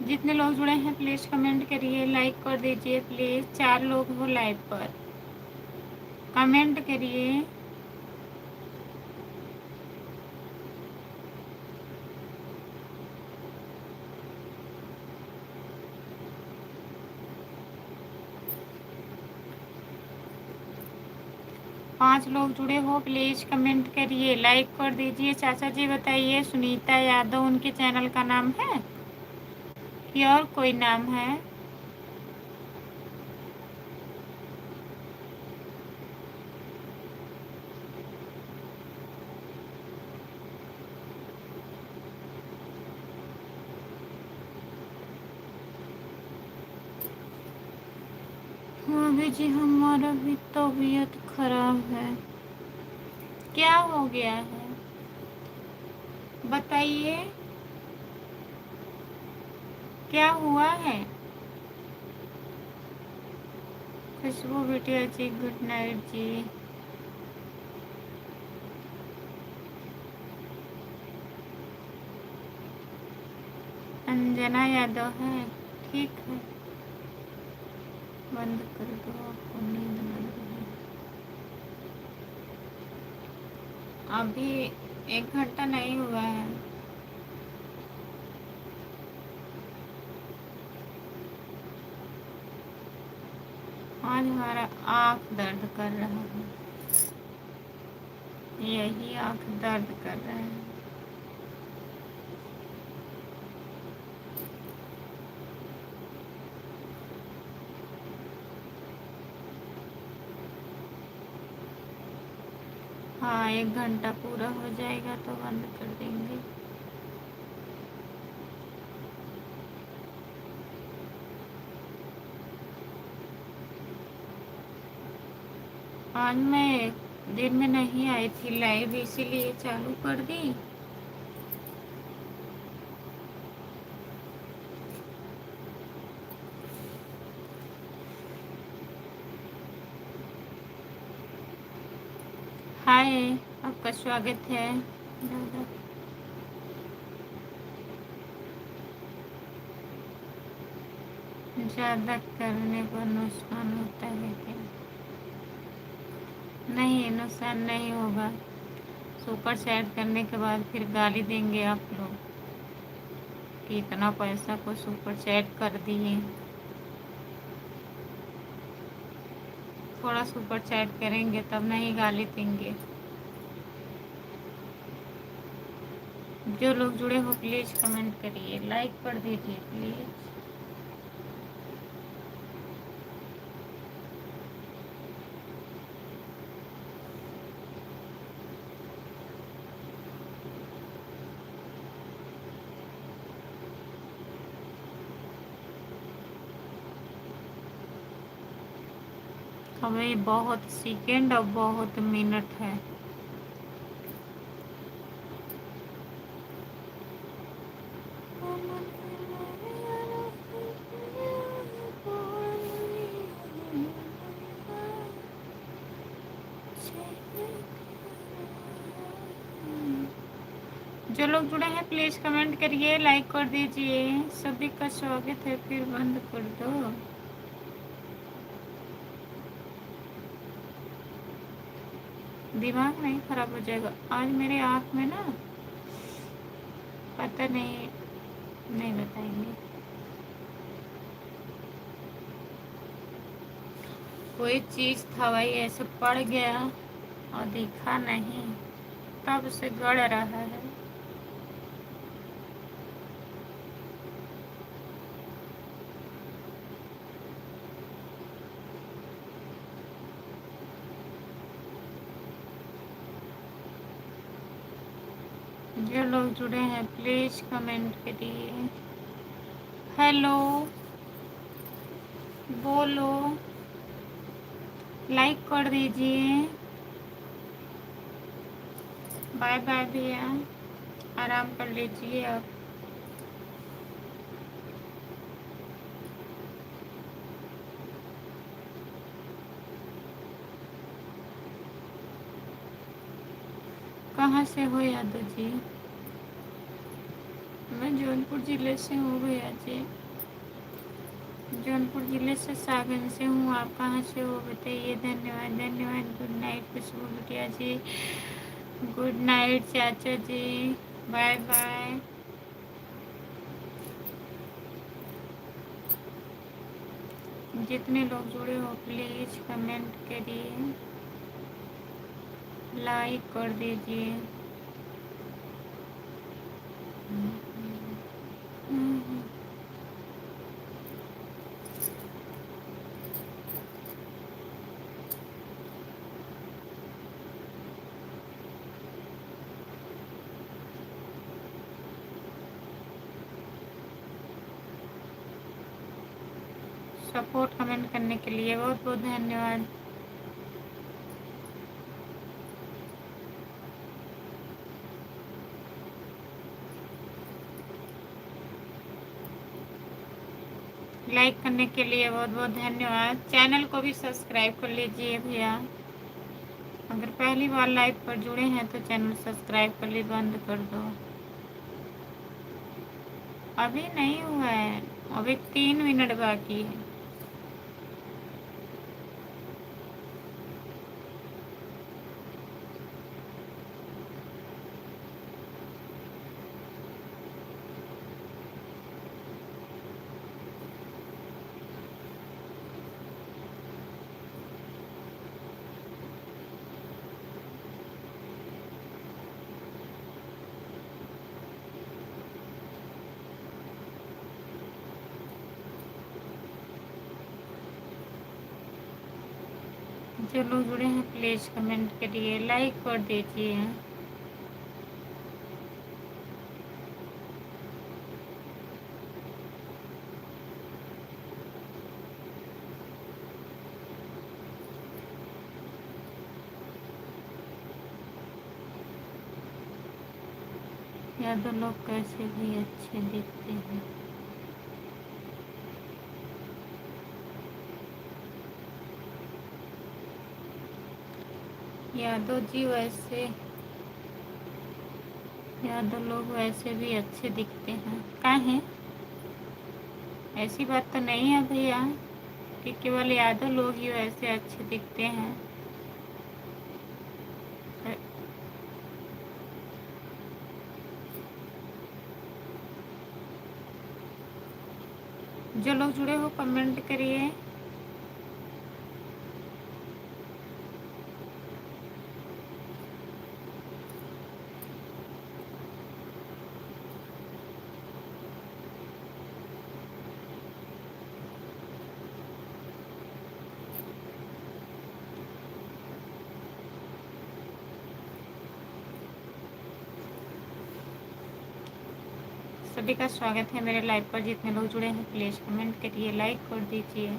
जितने लोग जुड़े हैं प्लीज़ कमेंट करिए, लाइक कर दीजिए प्लीज़। चार लोग हो लाइव पर, कमेंट करिए। पांच लोग जुड़े हो प्लीज़ कमेंट करिए, लाइक कर दीजिए। चाचा जी बताइए, सुनीता यादव उनके चैनल का नाम है कि और कोई नाम है? भाभी जी हमारा भी तबीयत खराब है। क्या हो गया है बताइए, क्या हुआ है? खुशबू बिटिया जी गुड नाइट जी। अंजना यादव है, ठीक है, बंद कर दो, आपको नींद लग रही है। अभी 1 घंटा नहीं हुआ है। आज हमारा आँख दर्द कर रहा है, यही आँख दर्द कर रहा है। हाँ 1 घंटा पूरा हो जाएगा तो बंद कर देंगे। आज मैं दिन में नहीं आई थी लाइव, इसीलिए चालू कर दी। हाय, आपका स्वागत है दादा। ज़्यादा करने पर नुकसान होता है क्या? नहीं, नुकसान नहीं होगा। सुपर चैट करने के बाद फिर गाली देंगे आप लोग कि इतना पैसा को सुपर चैट कर दिए। थोड़ा सुपर चैट करेंगे तब नहीं गाली देंगे। जो लोग जुड़े हो प्लीज़ कमेंट करिए, लाइक कर दीजिए प्लीज़। समय बहुत सेकेंड और बहुत मिनट है। जो लोग जुड़े हैं प्लीज कमेंट करिए, लाइक कर दीजिए। सभी का स्वागत है। फिर बंद कर दो। दिमाग नहीं खराब हो जाएगा। आज मेरे आँख में ना पता नहीं, नहीं बताएंगे। कोई चीज़ था भाई, ऐसे पड़ गया और दिखा नहीं, तब से गड़ रहा है। जो लोग जुड़े हैं प्लीज कमेंट करिए। हेलो बोलो, लाइक कर दीजिए। बाय बाय भैया, आराम कर लीजिए अब। कहाँ से हो यादव जी? मैं जौनपुर ज़िले से हूँ भैया जी। जौनपुर ज़िले से सागन से हूँ। आप कहाँ से हो बताइए। धन्यवाद धन्यवाद। गुड नाइट खुशबू बिटिया जी। गुड नाइट चाचा जी। Bye bye. जितने लोग जुड़े हो प्लीज़ कमेंट करिए, लाइक कर दीजिए। सपोर्ट कमेंट करने के लिए बहुत बहुत धन्यवाद। लाइक करने के लिए बहुत बहुत धन्यवाद। चैनल को भी सब्सक्राइब कर लीजिए भैया। अगर पहली बार लाइव पर जुड़े हैं तो चैनल सब्सक्राइब कर ली, बंद कर दो। अभी नहीं हुआ है, अभी 3 मिनट बाकी है। जो लोग जुड़े हैं प्लीज़ कमेंट करिए, लाइक कर दीजिए। यादव लोग कैसे भी अच्छे दिखते हैं। यादव जी वैसे, यादव लोग वैसे भी अच्छे दिखते हैं। क्या है, ऐसी बात तो नहीं है भैया कि केवल यादव लोग ही वैसे अच्छे दिखते हैं। जो लोग जुड़े हो कमेंट करिए। सभी का स्वागत है मेरे लाइव पर। जितने लोग जुड़े हैं प्लीज़ कमेंट करिए, लाइक कर दीजिए।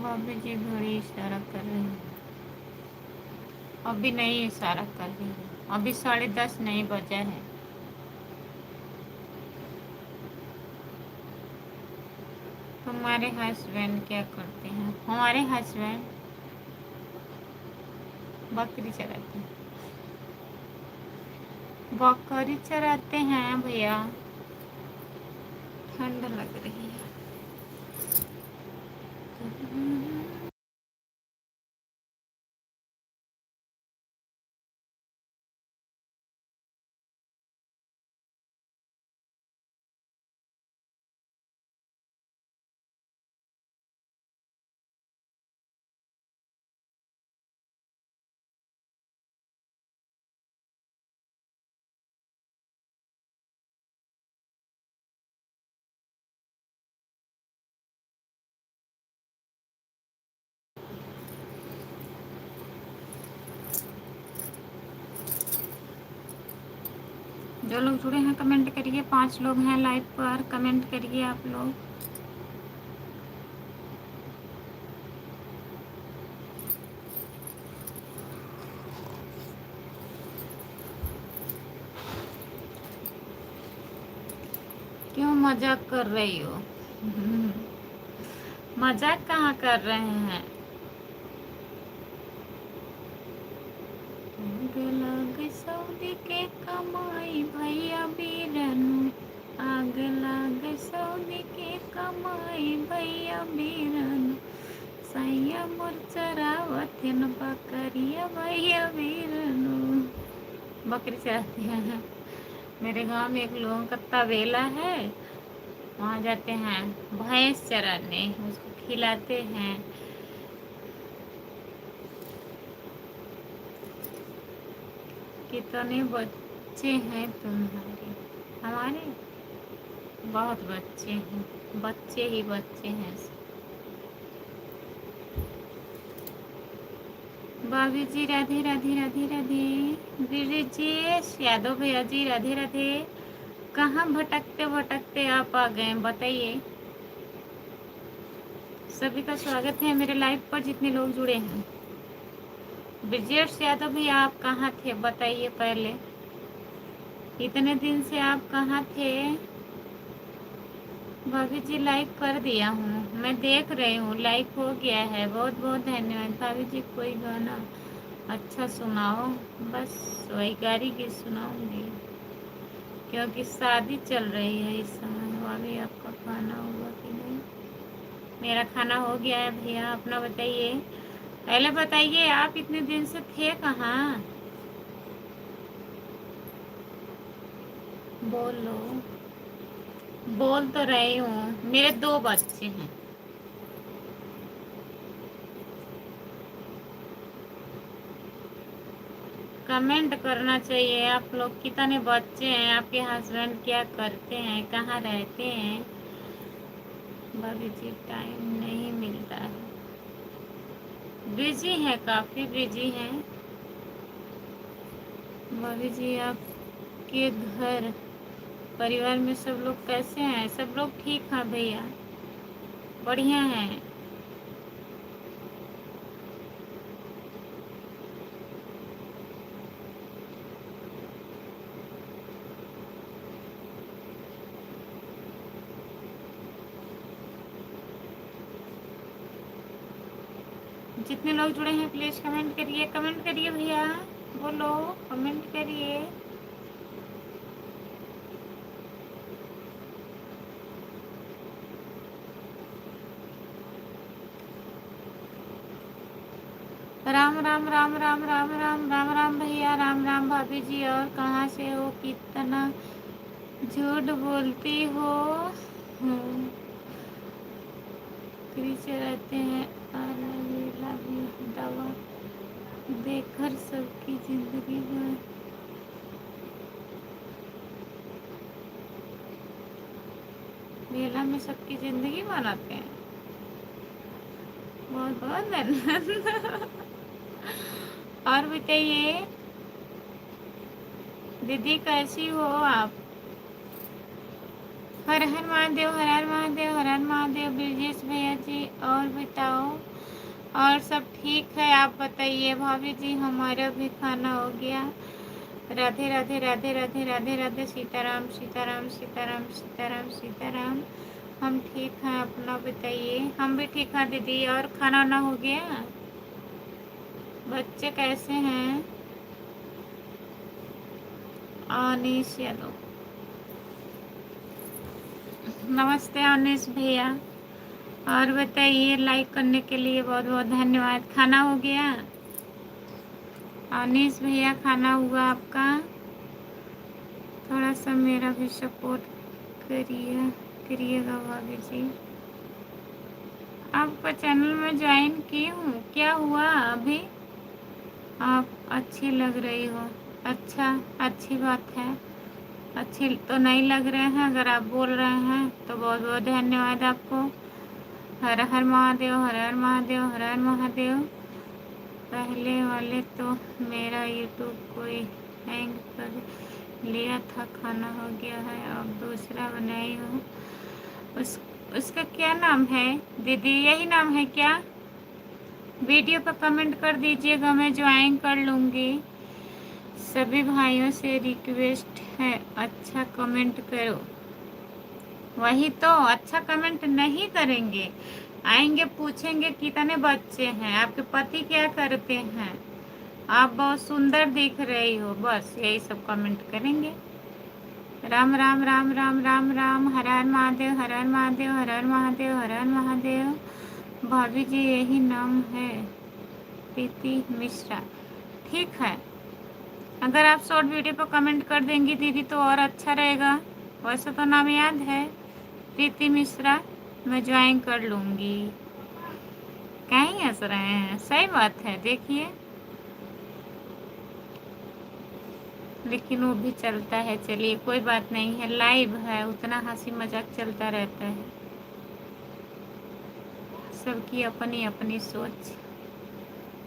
भाभी जी घड़ी इशारा कर रही है। अभी नहीं इशारा कर रही है, अभी 10:30 नहीं बजा है। तुम्हारे हस्बैंड क्या करते हैं? हमारे हस्बैंड बकरी चराते हैं। बकरी चराते हैं भैया। ठंड लग रही है। जो लोग जुड़े हैं कमेंट करिए। 5 लोग हैं लाइव पर, कमेंट करिए आप लोग। क्यों मजाक कर रही हो? मजाक कहाँ कर रहे हैं? आग लाग सऊदी के कमाई भैया बीरनु, आग लाग सऊदी के कमाई भैया बीरनु, सैया मोर चरावथिन बकरिया भैया बीरनु। बकरी चराते हैं। मेरे गांव में एक लोगों का तबेला है, वहाँ जाते हैं भैंस चराने, उसको खिलाते हैं। कितने बच्चे हैं तुम्हारे? हमारे बहुत बच्चे हैं, बच्चे ही बच्चे हैं। भाभी जी राधे राधे राधे राधे। ब्रिजेश यादव भैया जी राधे राधे। कहाँ भटकते भटकते आप आ गए, बताइए। सभी का स्वागत है मेरे लाइव पर, जितने लोग जुड़े हैं। ब्रिजेश यादव भैया आप कहाँ थे बताइए पहले, इतने दिन से आप कहाँ थे? भाभी जी लाइक कर दिया हूँ, मैं देख रही हूँ, लाइक हो गया है। बहुत बहुत धन्यवाद भाभी जी। कोई गाना अच्छा सुनाओ, बस वही गारी गीत सुनाऊंगी क्योंकि शादी चल रही है इस समय। भाभी आपका खाना हुआ कि नहीं? मेरा खाना हो गया है भैया, अपना बताइए। पहले बताइए आप इतने दिन से थे कहाँ? बोलो। बोल तो रही हूँ, मेरे 2 बच्चे हैं। कमेंट करना चाहिए आप लोग, कितने बच्चे हैं, आपके हस्बैंड क्या करते हैं, कहाँ रहते हैं? भाभी जी टाइम नहीं मिलता है, बिजी है, काफ़ी बिजी हैं। भाभी जी आपके घर परिवार में सब लोग कैसे हैं? सब लोग ठीक हैं भैया, बढ़िया हैं। जितने लोग जुड़े हैं प्लीज़ कमेंट करिए, कमेंट करिए भैया, बोलो, कमेंट करिए। राम राम राम राम राम राम राम राम भैया, राम राम भाभी जी। और कहाँ से हो? कितना झूठ बोलती हो? पीछे रहते हैं दवा देकर सबकी जिंदगी में। मेला में सबकी जिंदगी बनाते हैं। बहुत बहुत धन्यवाद। और बताइए दीदी कैसी हो आप? हर हर महादेव, हर हर महादेव, हर हर महादेव। ब्रिजेश भैया जी और बताओ और सब ठीक है, आप बताइए भाभी जी। हमारा भी खाना हो गया। राधे राधे राधे राधे राधे राधे, सीताराम सीताराम सीताराम सीताराम सीताराम। हम ठीक हैं, अपना बताइए। हम भी ठीक हैं दीदी। और खाना वाना हो गया? बच्चे कैसे हैं? अनीश यादव, नमस्ते अनीश भैया। और बताइए, लाइक करने के लिए बहुत बहुत धन्यवाद। खाना हो गया अनीश भैया? खाना हुआ आपका? थोड़ा सा मेरा भी सपोर्ट करिएगा भाभी जी। आपका चैनल में ज्वाइन की हूँ, क्या हुआ अभी? आप अच्छी लग रही हो। अच्छा, अच्छी बात है। अच्छी तो नहीं लग रहे हैं, अगर आप बोल रहे हैं तो बहुत बहुत धन्यवाद आपको। हर हर महादेव, हर हर महादेव, हर हर महादेव। पहले वाले तो मेरा यूट्यूब कोई हैंग कर लिया था। खाना हो गया है, अब दूसरा बनाई हूँ। उसका क्या नाम है दीदी? यही नाम है क्या? वीडियो पर कमेंट कर दीजिएगा, मैं ज्वाइन कर लूँगी। सभी भाइयों से रिक्वेस्ट है, अच्छा कमेंट करो। वही तो, अच्छा कमेंट नहीं करेंगे, आएंगे पूछेंगे कितने बच्चे हैं, आपके पति क्या करते हैं, आप बहुत सुंदर दिख रही हो, बस यही सब कमेंट करेंगे। राम राम राम राम राम राम, हर हर महादेव, हर हर महादेव, हर हर महादेव, हर हर महादेव। भाभी जी यही नाम है, प्रीति मिश्रा। ठीक है, अगर आप शॉर्ट वीडियो पर कमेंट कर देंगी दीदी तो और अच्छा रहेगा। वैसे तो नाम याद है, प्रीति मिश्रा। मैं ज्वाइन कर लूँगी। कहीं हंस रहे हैं? सही बात है, देखिए। लेकिन वो भी चलता है, चलिए कोई बात नहीं है, लाइव है, उतना हंसी मजाक चलता रहता है। सबकी अपनी अपनी सोच।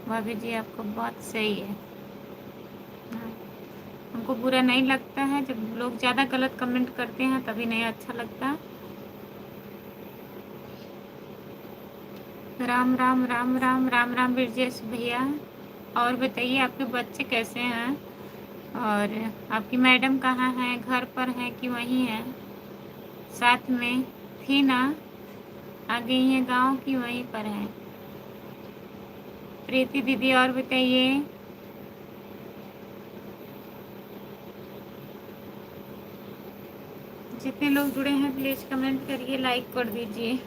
भाभी जी आपको बात सही है। हाँ, हमको बुरा नहीं लगता है, जब लोग ज़्यादा गलत कमेंट करते हैं तभी नहीं अच्छा लगता। राम राम राम राम राम राम ब्रजेश भैया। और बताइए, आपके बच्चे कैसे हैं? और आपकी मैडम कहाँ हैं? घर पर हैं कि वहीं हैं? साथ में थी ना, आ गई हैं गांव की वहीं पर हैं? प्रीति दीदी और बताइए। जितने लोग जुड़े हैं प्लीज़ कमेंट करिए, लाइक कर दीजिए।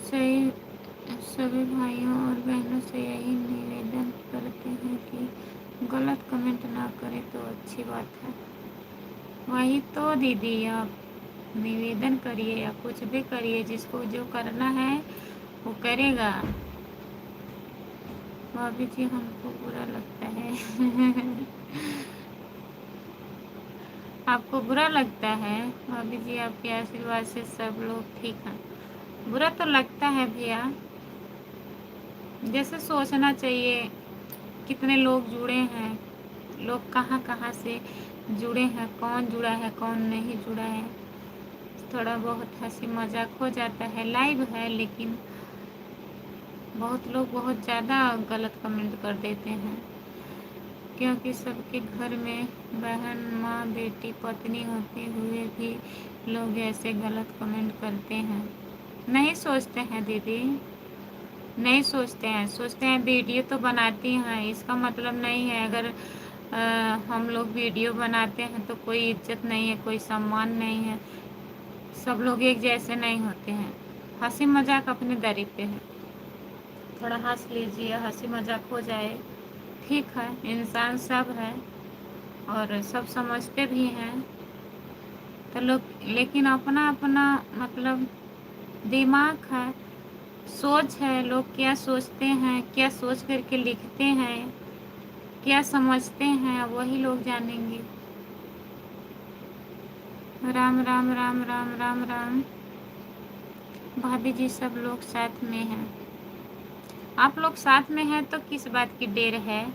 सही, सभी भाइयों और बहनों से यही निवेदन करते हैं कि गलत कमेंट ना करें तो अच्छी बात है। वही तो दीदी, आप निवेदन करिए या कुछ भी करिए, जिसको जो करना है वो करेगा। भाभी जी हमको बुरा लगता है। आपको बुरा लगता है? भाभी जी आपके आशीर्वाद से सब लोग ठीक हैं। बुरा तो लगता है भैया, जैसे सोचना चाहिए कितने लोग जुड़े हैं, लोग कहाँ कहाँ से जुड़े हैं, कौन जुड़ा है कौन नहीं जुड़ा है। थोड़ा बहुत हंसी मजाक हो जाता है, लाइव है, लेकिन बहुत लोग बहुत ज़्यादा गलत कमेंट कर देते हैं, क्योंकि सबके घर में बहन, माँ, बेटी, पत्नी होते हुए भी लोग ऐसे गलत कमेंट करते हैं। नहीं सोचते हैं दीदी, नहीं सोचते हैं। सोचते हैं वीडियो तो बनाती हैं, इसका मतलब नहीं है अगर हम लोग वीडियो बनाते हैं तो कोई इज्जत नहीं है, कोई सम्मान नहीं है। सब लोग एक जैसे नहीं होते हैं। हंसी मजाक अपनी दरी पे है, थोड़ा हंस लीजिए, हंसी मजाक हो जाए, ठीक है। इंसान सब है और सब समझते भी हैं तो लोग, लेकिन अपना अपना मतलब दिमाग है, सोच है, लोग क्या सोचते हैं, क्या सोच करके लिखते हैं, क्या समझते हैं, वही लोग जानेंगे। राम राम राम राम राम राम। भाभी जी सब लोग साथ में हैं। आप लोग साथ में हैं तो किस बात की देर है?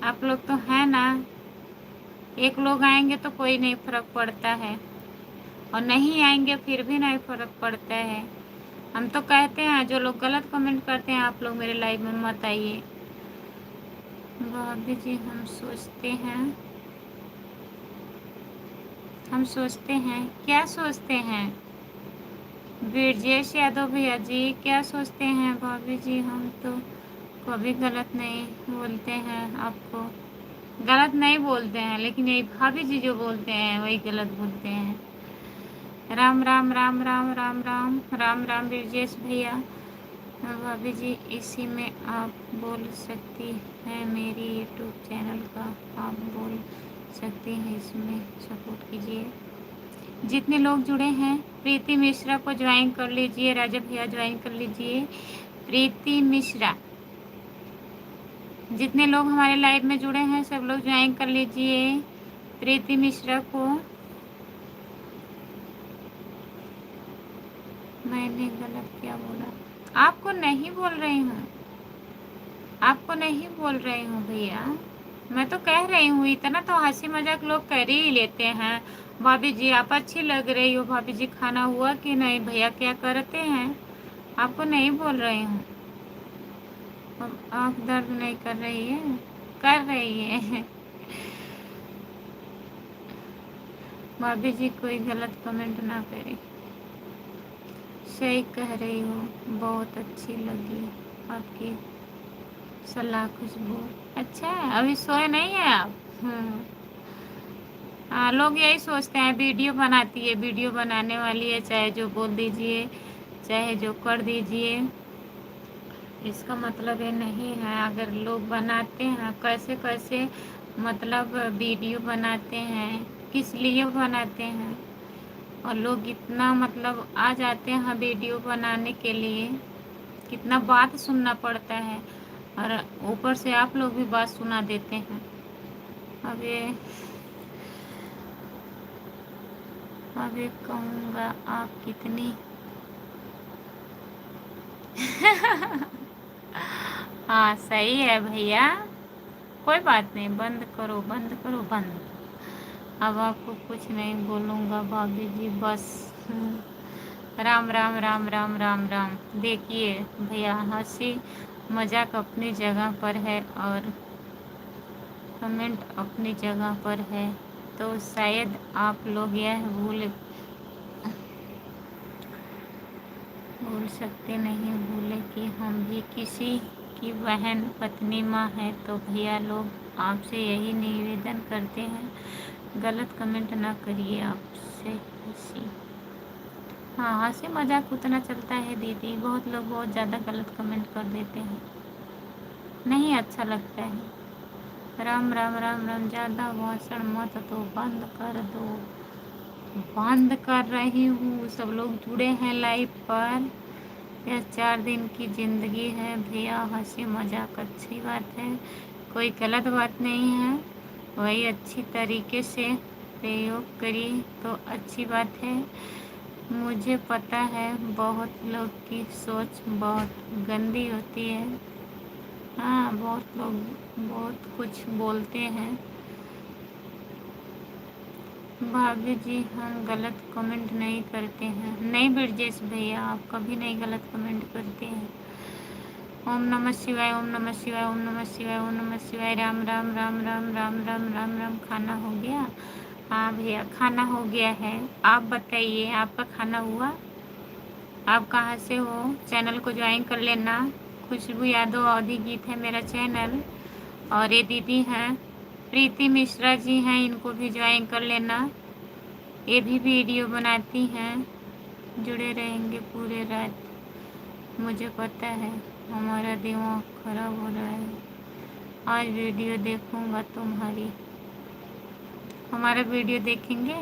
आप लोग तो हैं ना, एक लोग आएंगे तो कोई नहीं फर्क पड़ता है, और नहीं आएंगे फिर भी नहीं फर्क पड़ता है। हम तो कहते हैं जो लोग गलत कमेंट करते हैं आप लोग मेरे लाइव में मत आइए। भाभी जी हम सोचते हैं क्या सोचते हैं? ब्रजेश यादव भैया जी क्या सोचते हैं? भाभी जी हम तो कभी गलत नहीं बोलते हैं, आपको गलत नहीं बोलते हैं, लेकिन यही भाभी जी जो बोलते हैं वही गलत बोलते हैं। राम राम राम राम राम राम राम राम ब्रजेश भैया। भाभी जी इसी में आप बोल सकती हैं, मेरी यूट्यूब चैनल का आप बोल सकती हैं, इसमें सपोर्ट कीजिए। जितने लोग जुड़े हैं प्रीति मिश्रा को ज्वाइन कर लीजिए, राजा भैया ज्वाइन कर लीजिए, प्रीति मिश्रा। जितने लोग हमारे लाइव में जुड़े हैं सब लोग ज्वाइन कर लीजिए प्रीति मिश्रा को। मैंने गलत क्या बोला? आपको नहीं बोल रही हूँ, आपको नहीं बोल रही हूँ भैया, मैं तो कह रही हूँ। इतना तो हंसी मजाक लोग कर ही लेते हैं। भाभी जी आप अच्छी लग रही हो, भाभी जी खाना हुआ कि नहीं, भैया क्या करते हैं, आपको नहीं बोल रही हूँ। आँख दर्द नहीं कर रही है? कर रही है। भाभी जी कोई गलत कमेंट ना करे। सही कह रही हो, बहुत अच्छी लगी आपकी सलाह खुशबू। अच्छा अभी सोए नहीं है आप? लोग यही सोचते हैं वीडियो बनाती है, वीडियो बनाने वाली है, चाहे जो बोल दीजिए चाहे जो कर दीजिए, इसका मतलब ये नहीं है। अगर लोग बनाते हैं कैसे कैसे मतलब वीडियो बनाते हैं, किस लिए बनाते हैं, और लोग इतना मतलब आ जाते हैं वीडियो बनाने के लिए, कितना बात सुनना पड़ता है, और ऊपर से आप लोग भी बात सुना देते हैं। अब ये कहूँगा आप कितनी हाँ सही है भैया, कोई बात नहीं, बंद करो बंद करो बंद। अब आपको कुछ नहीं बोलूँगा भाभी जी, बस राम राम राम राम राम राम। देखिए भैया हंसी मजाक अपनी जगह पर है और कमेंट अपनी जगह पर है, तो शायद आप लोग यह भूल सकते नहीं भूले कि हम भी किसी की बहन पत्नी माँ है। तो भैया लोग आपसे यही निवेदन करते हैं गलत कमेंट ना करिए। आपसे हंसी हाँ हंसी मजाक उतना चलता है दीदी, बहुत लोग बहुत ज़्यादा गलत कमेंट कर देते हैं, नहीं अच्छा लगता है। राम राम राम राम, ज़्यादा भाषण मत दो, बंद कर दो। बंद कर रही हूँ, सब लोग जुड़े हैं लाइव पर। यह 4 दिन की ज़िंदगी है भैया, हंसी मजाक अच्छी बात है, कोई गलत बात नहीं है, वही अच्छी तरीके से प्रयोग करिए तो अच्छी बात है। मुझे पता है बहुत लोग की सोच बहुत गंदी होती है, हाँ बहुत लोग बहुत कुछ बोलते हैं। भाभी जी हम गलत कमेंट नहीं करते हैं। नहीं ब्रजेश भैया आप कभी नहीं गलत कमेंट करते हैं। ओम नमः शिवाय ओम नमः शिवाय ओम नमः शिवाय ओम नमः शिवाय। राम राम राम राम राम राम राम राम। खाना हो गया? हाँ भैया खाना हो गया है, आप बताइए आपका खाना हुआ? आप कहाँ से हो? चैनल को ज्वाइन कर लेना, खुशबू यादव अवधि गीत है मेरा चैनल, और ये दीदी हैं प्रीति मिश्रा जी हैं, इनको भी ज्वाइन कर लेना, ये भी वीडियो बनाती हैं, जुड़े रहेंगे पूरे रात। मुझे पता है हमारा दिमाग खराब हो रहा है, आज वीडियो देखूंगा तुम्हारी। हमारा वीडियो देखेंगे?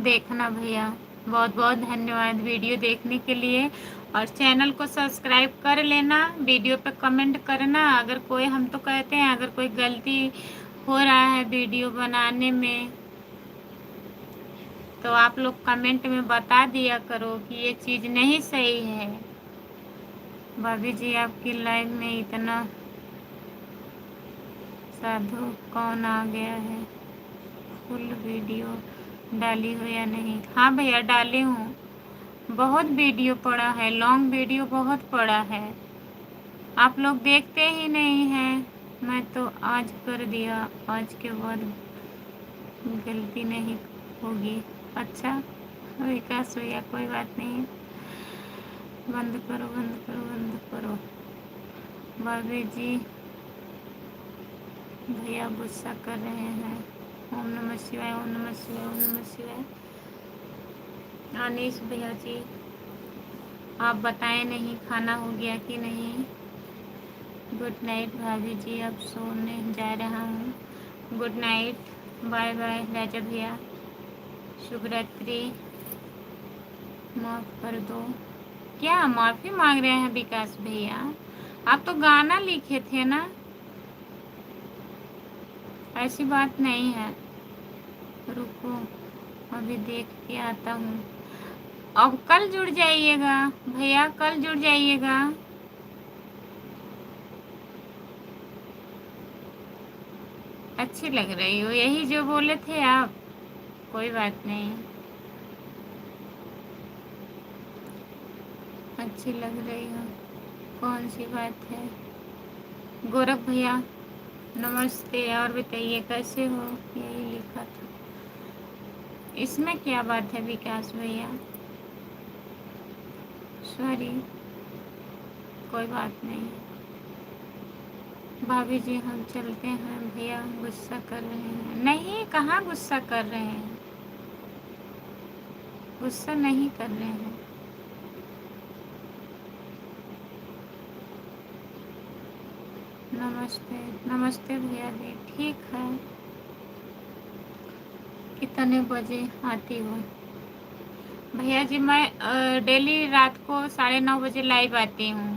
देखना भैया, बहुत बहुत धन्यवाद वीडियो देखने के लिए, और चैनल को सब्सक्राइब कर लेना, वीडियो पे कमेंट करना। अगर कोई, हम तो कहते हैं अगर कोई गलती हो रहा है वीडियो बनाने में तो आप लोग कमेंट में बता दिया करो कि ये चीज़ नहीं सही है। भाभी जी आपकी लाइव में इतना साधु कौन आ गया है? फुल वीडियो डाली हो या नहीं? हाँ भैया डाली हूँ, बहुत वीडियो पड़ा है, लॉन्ग वीडियो बहुत पड़ा है, आप लोग देखते ही नहीं हैं। मैं तो आज कर दिया, आज के बाद गलती नहीं होगी। अच्छा विकास भैया कोई बात नहीं, बंद करो बंद करो बंद करो। भाभी जी भैया गुस्सा कर रहे हैं। ओम नमः शिवाय, ओम नमः शिवाय, ओम नमः शिवाय। अनीश भैया जी आप बताएं नहीं खाना हो गया कि नहीं? गुड नाइट भाभी जी, अब सोने जा रहा हूँ। गुड नाइट, बाय बाय राजा भैया, शुभ रात्रि। माफ़ कर दो। क्या माफ़ी मांग रहे हैं विकास भैया? आप तो गाना लिखे थे ना, ऐसी बात नहीं है। रुको अभी देख के आता हूँ। अब कल जुड़ जाइएगा भैया, कल जुड़ जाइएगा। अच्छी लग रही हो, यही जो बोले थे आप। कोई बात नहीं, अच्छी लग रही हो, कौन सी बात है? गौरव भैया नमस्ते, और बताइए कैसे हो? यही लिखा था, इसमें क्या बात है विकास भैया? सॉरी, कोई बात नहीं। भाभी जी हम चलते हैं, भैया गुस्सा कर रहे हैं। नहीं, कहाँ गुस्सा कर रहे हैं, गुस्सा नहीं कर रहे हैं। नमस्ते नमस्ते भैया जी, ठीक है। कितने बजे आती हो? भैया जी मैं डेली रात को 9:30 बजे लाइव आती हूँ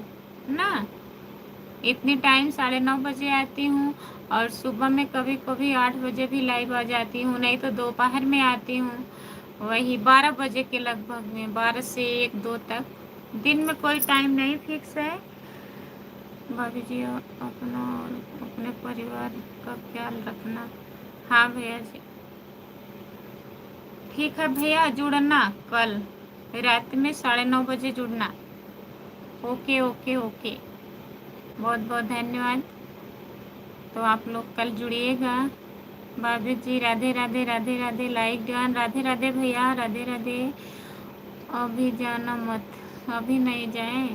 ना, इतनी टाइम 9:30 बजे आती हूँ, और सुबह में कभी कभी 8 बजे भी लाइव आ जाती हूँ, नहीं तो दोपहर में आती हूँ, वही 12 बजे के लगभग में, 12 से 1-2 तक। दिन में कोई टाइम नहीं फिक्स है। भाभी जी अपना और अपने परिवार का ख्याल रखना। हाँ भैया जी ठीक है भैया, जुड़ना कल रात में 9:30 बजे जुड़ना। ओके ओके ओके, बहुत बहुत धन्यवाद। तो आप लोग कल जुड़िएगा। भाभी जी राधे राधे राधे राधे, लाइक डन, राधे राधे भैया, राधे राधे। अभी जाना मत, अभी नहीं जाएं।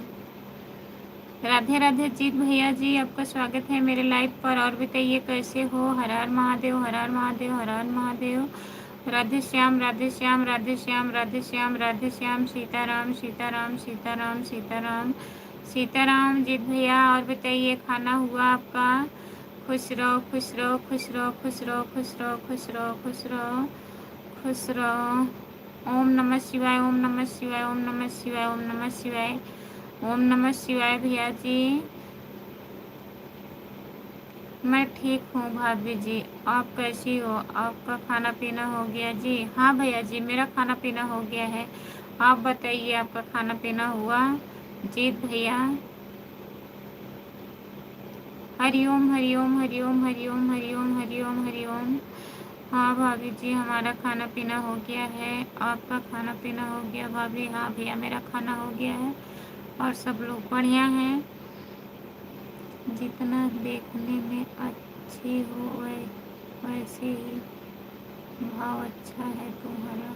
राधे राधे जीत भैया जी, आपका स्वागत है मेरे लाइव पर। और बताइए कैसे हो? हर हर महादेव, हर हर महादेव, हर हर महादेव। राधे श्याम राधे श्याम राधे श्याम राधे श्याम राधे श्याम, सीताराम सीताराम सीताराम सीताराम सीताराम जीत भैया। और बताइए खाना हुआ आपका? खुश रहो खुश रहो खुश रहो खुश रहो खुश रहो खुश रहो खुश रहो खुश रहो। ओम नमः शिवाय, ओम नमः शिवाय, ओम नमः शिवाय, ओम नमः शिवाय, ओम नमः शिवाय भैया जी। मैं ठीक हूँ भाभी जी, आप कैसी हो? आपका खाना पीना हो गया जी? हाँ भैया जी मेरा खाना पीना हो गया है, आप बताइए आपका खाना पीना हुआ? जीत भैया हरिओम हरिओम हरिओम हरिओम हरिओम हरिओम हरिओम। हाँ भाभी जी हमारा खाना पीना हो गया है, आपका खाना पीना हो गया भाभी? हाँ भैया मेरा खाना हो गया है, और सब लोग बढ़िया हैं। जितना देखने में अच्छी हो वैसे ही भाव अच्छा है तुम्हारा।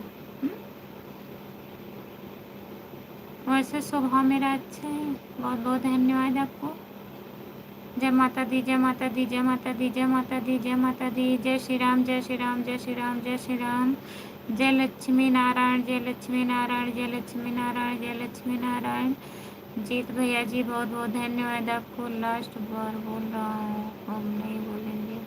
वैसे स्वभाव मेरा अच्छा है, बहुत बहुत धन्यवाद आपको। जय माता दी, जय माता दी, जय माता दी, जय माता दी, जय माता दी। जय श्री राम, जय श्री राम, जय श्री राम, जय श्री राम। जय लक्ष्मी नारायण, जय लक्ष्मी नारायण, जय लक्ष्मी नारायण, जय लक्ष्मी नारायण। जीत भैया जी बहुत बहुत धन्यवाद आपको। लास्ट बार बोल रहा हूँ, अब नहीं बोलेंगे।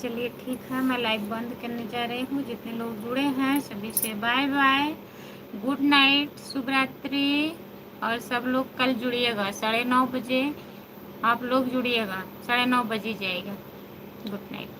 चलिए ठीक है, मैं लाइव बंद करने जा रही हूँ। जितने लोग जुड़े हैं सभी से बाय बाय, गुड नाइट, शुभ रात्रि। और सब लोग कल जुड़िएगा 9:30 बजे, आप लोग जुड़िएगा, 9:30 बजे जाएगा। Good night.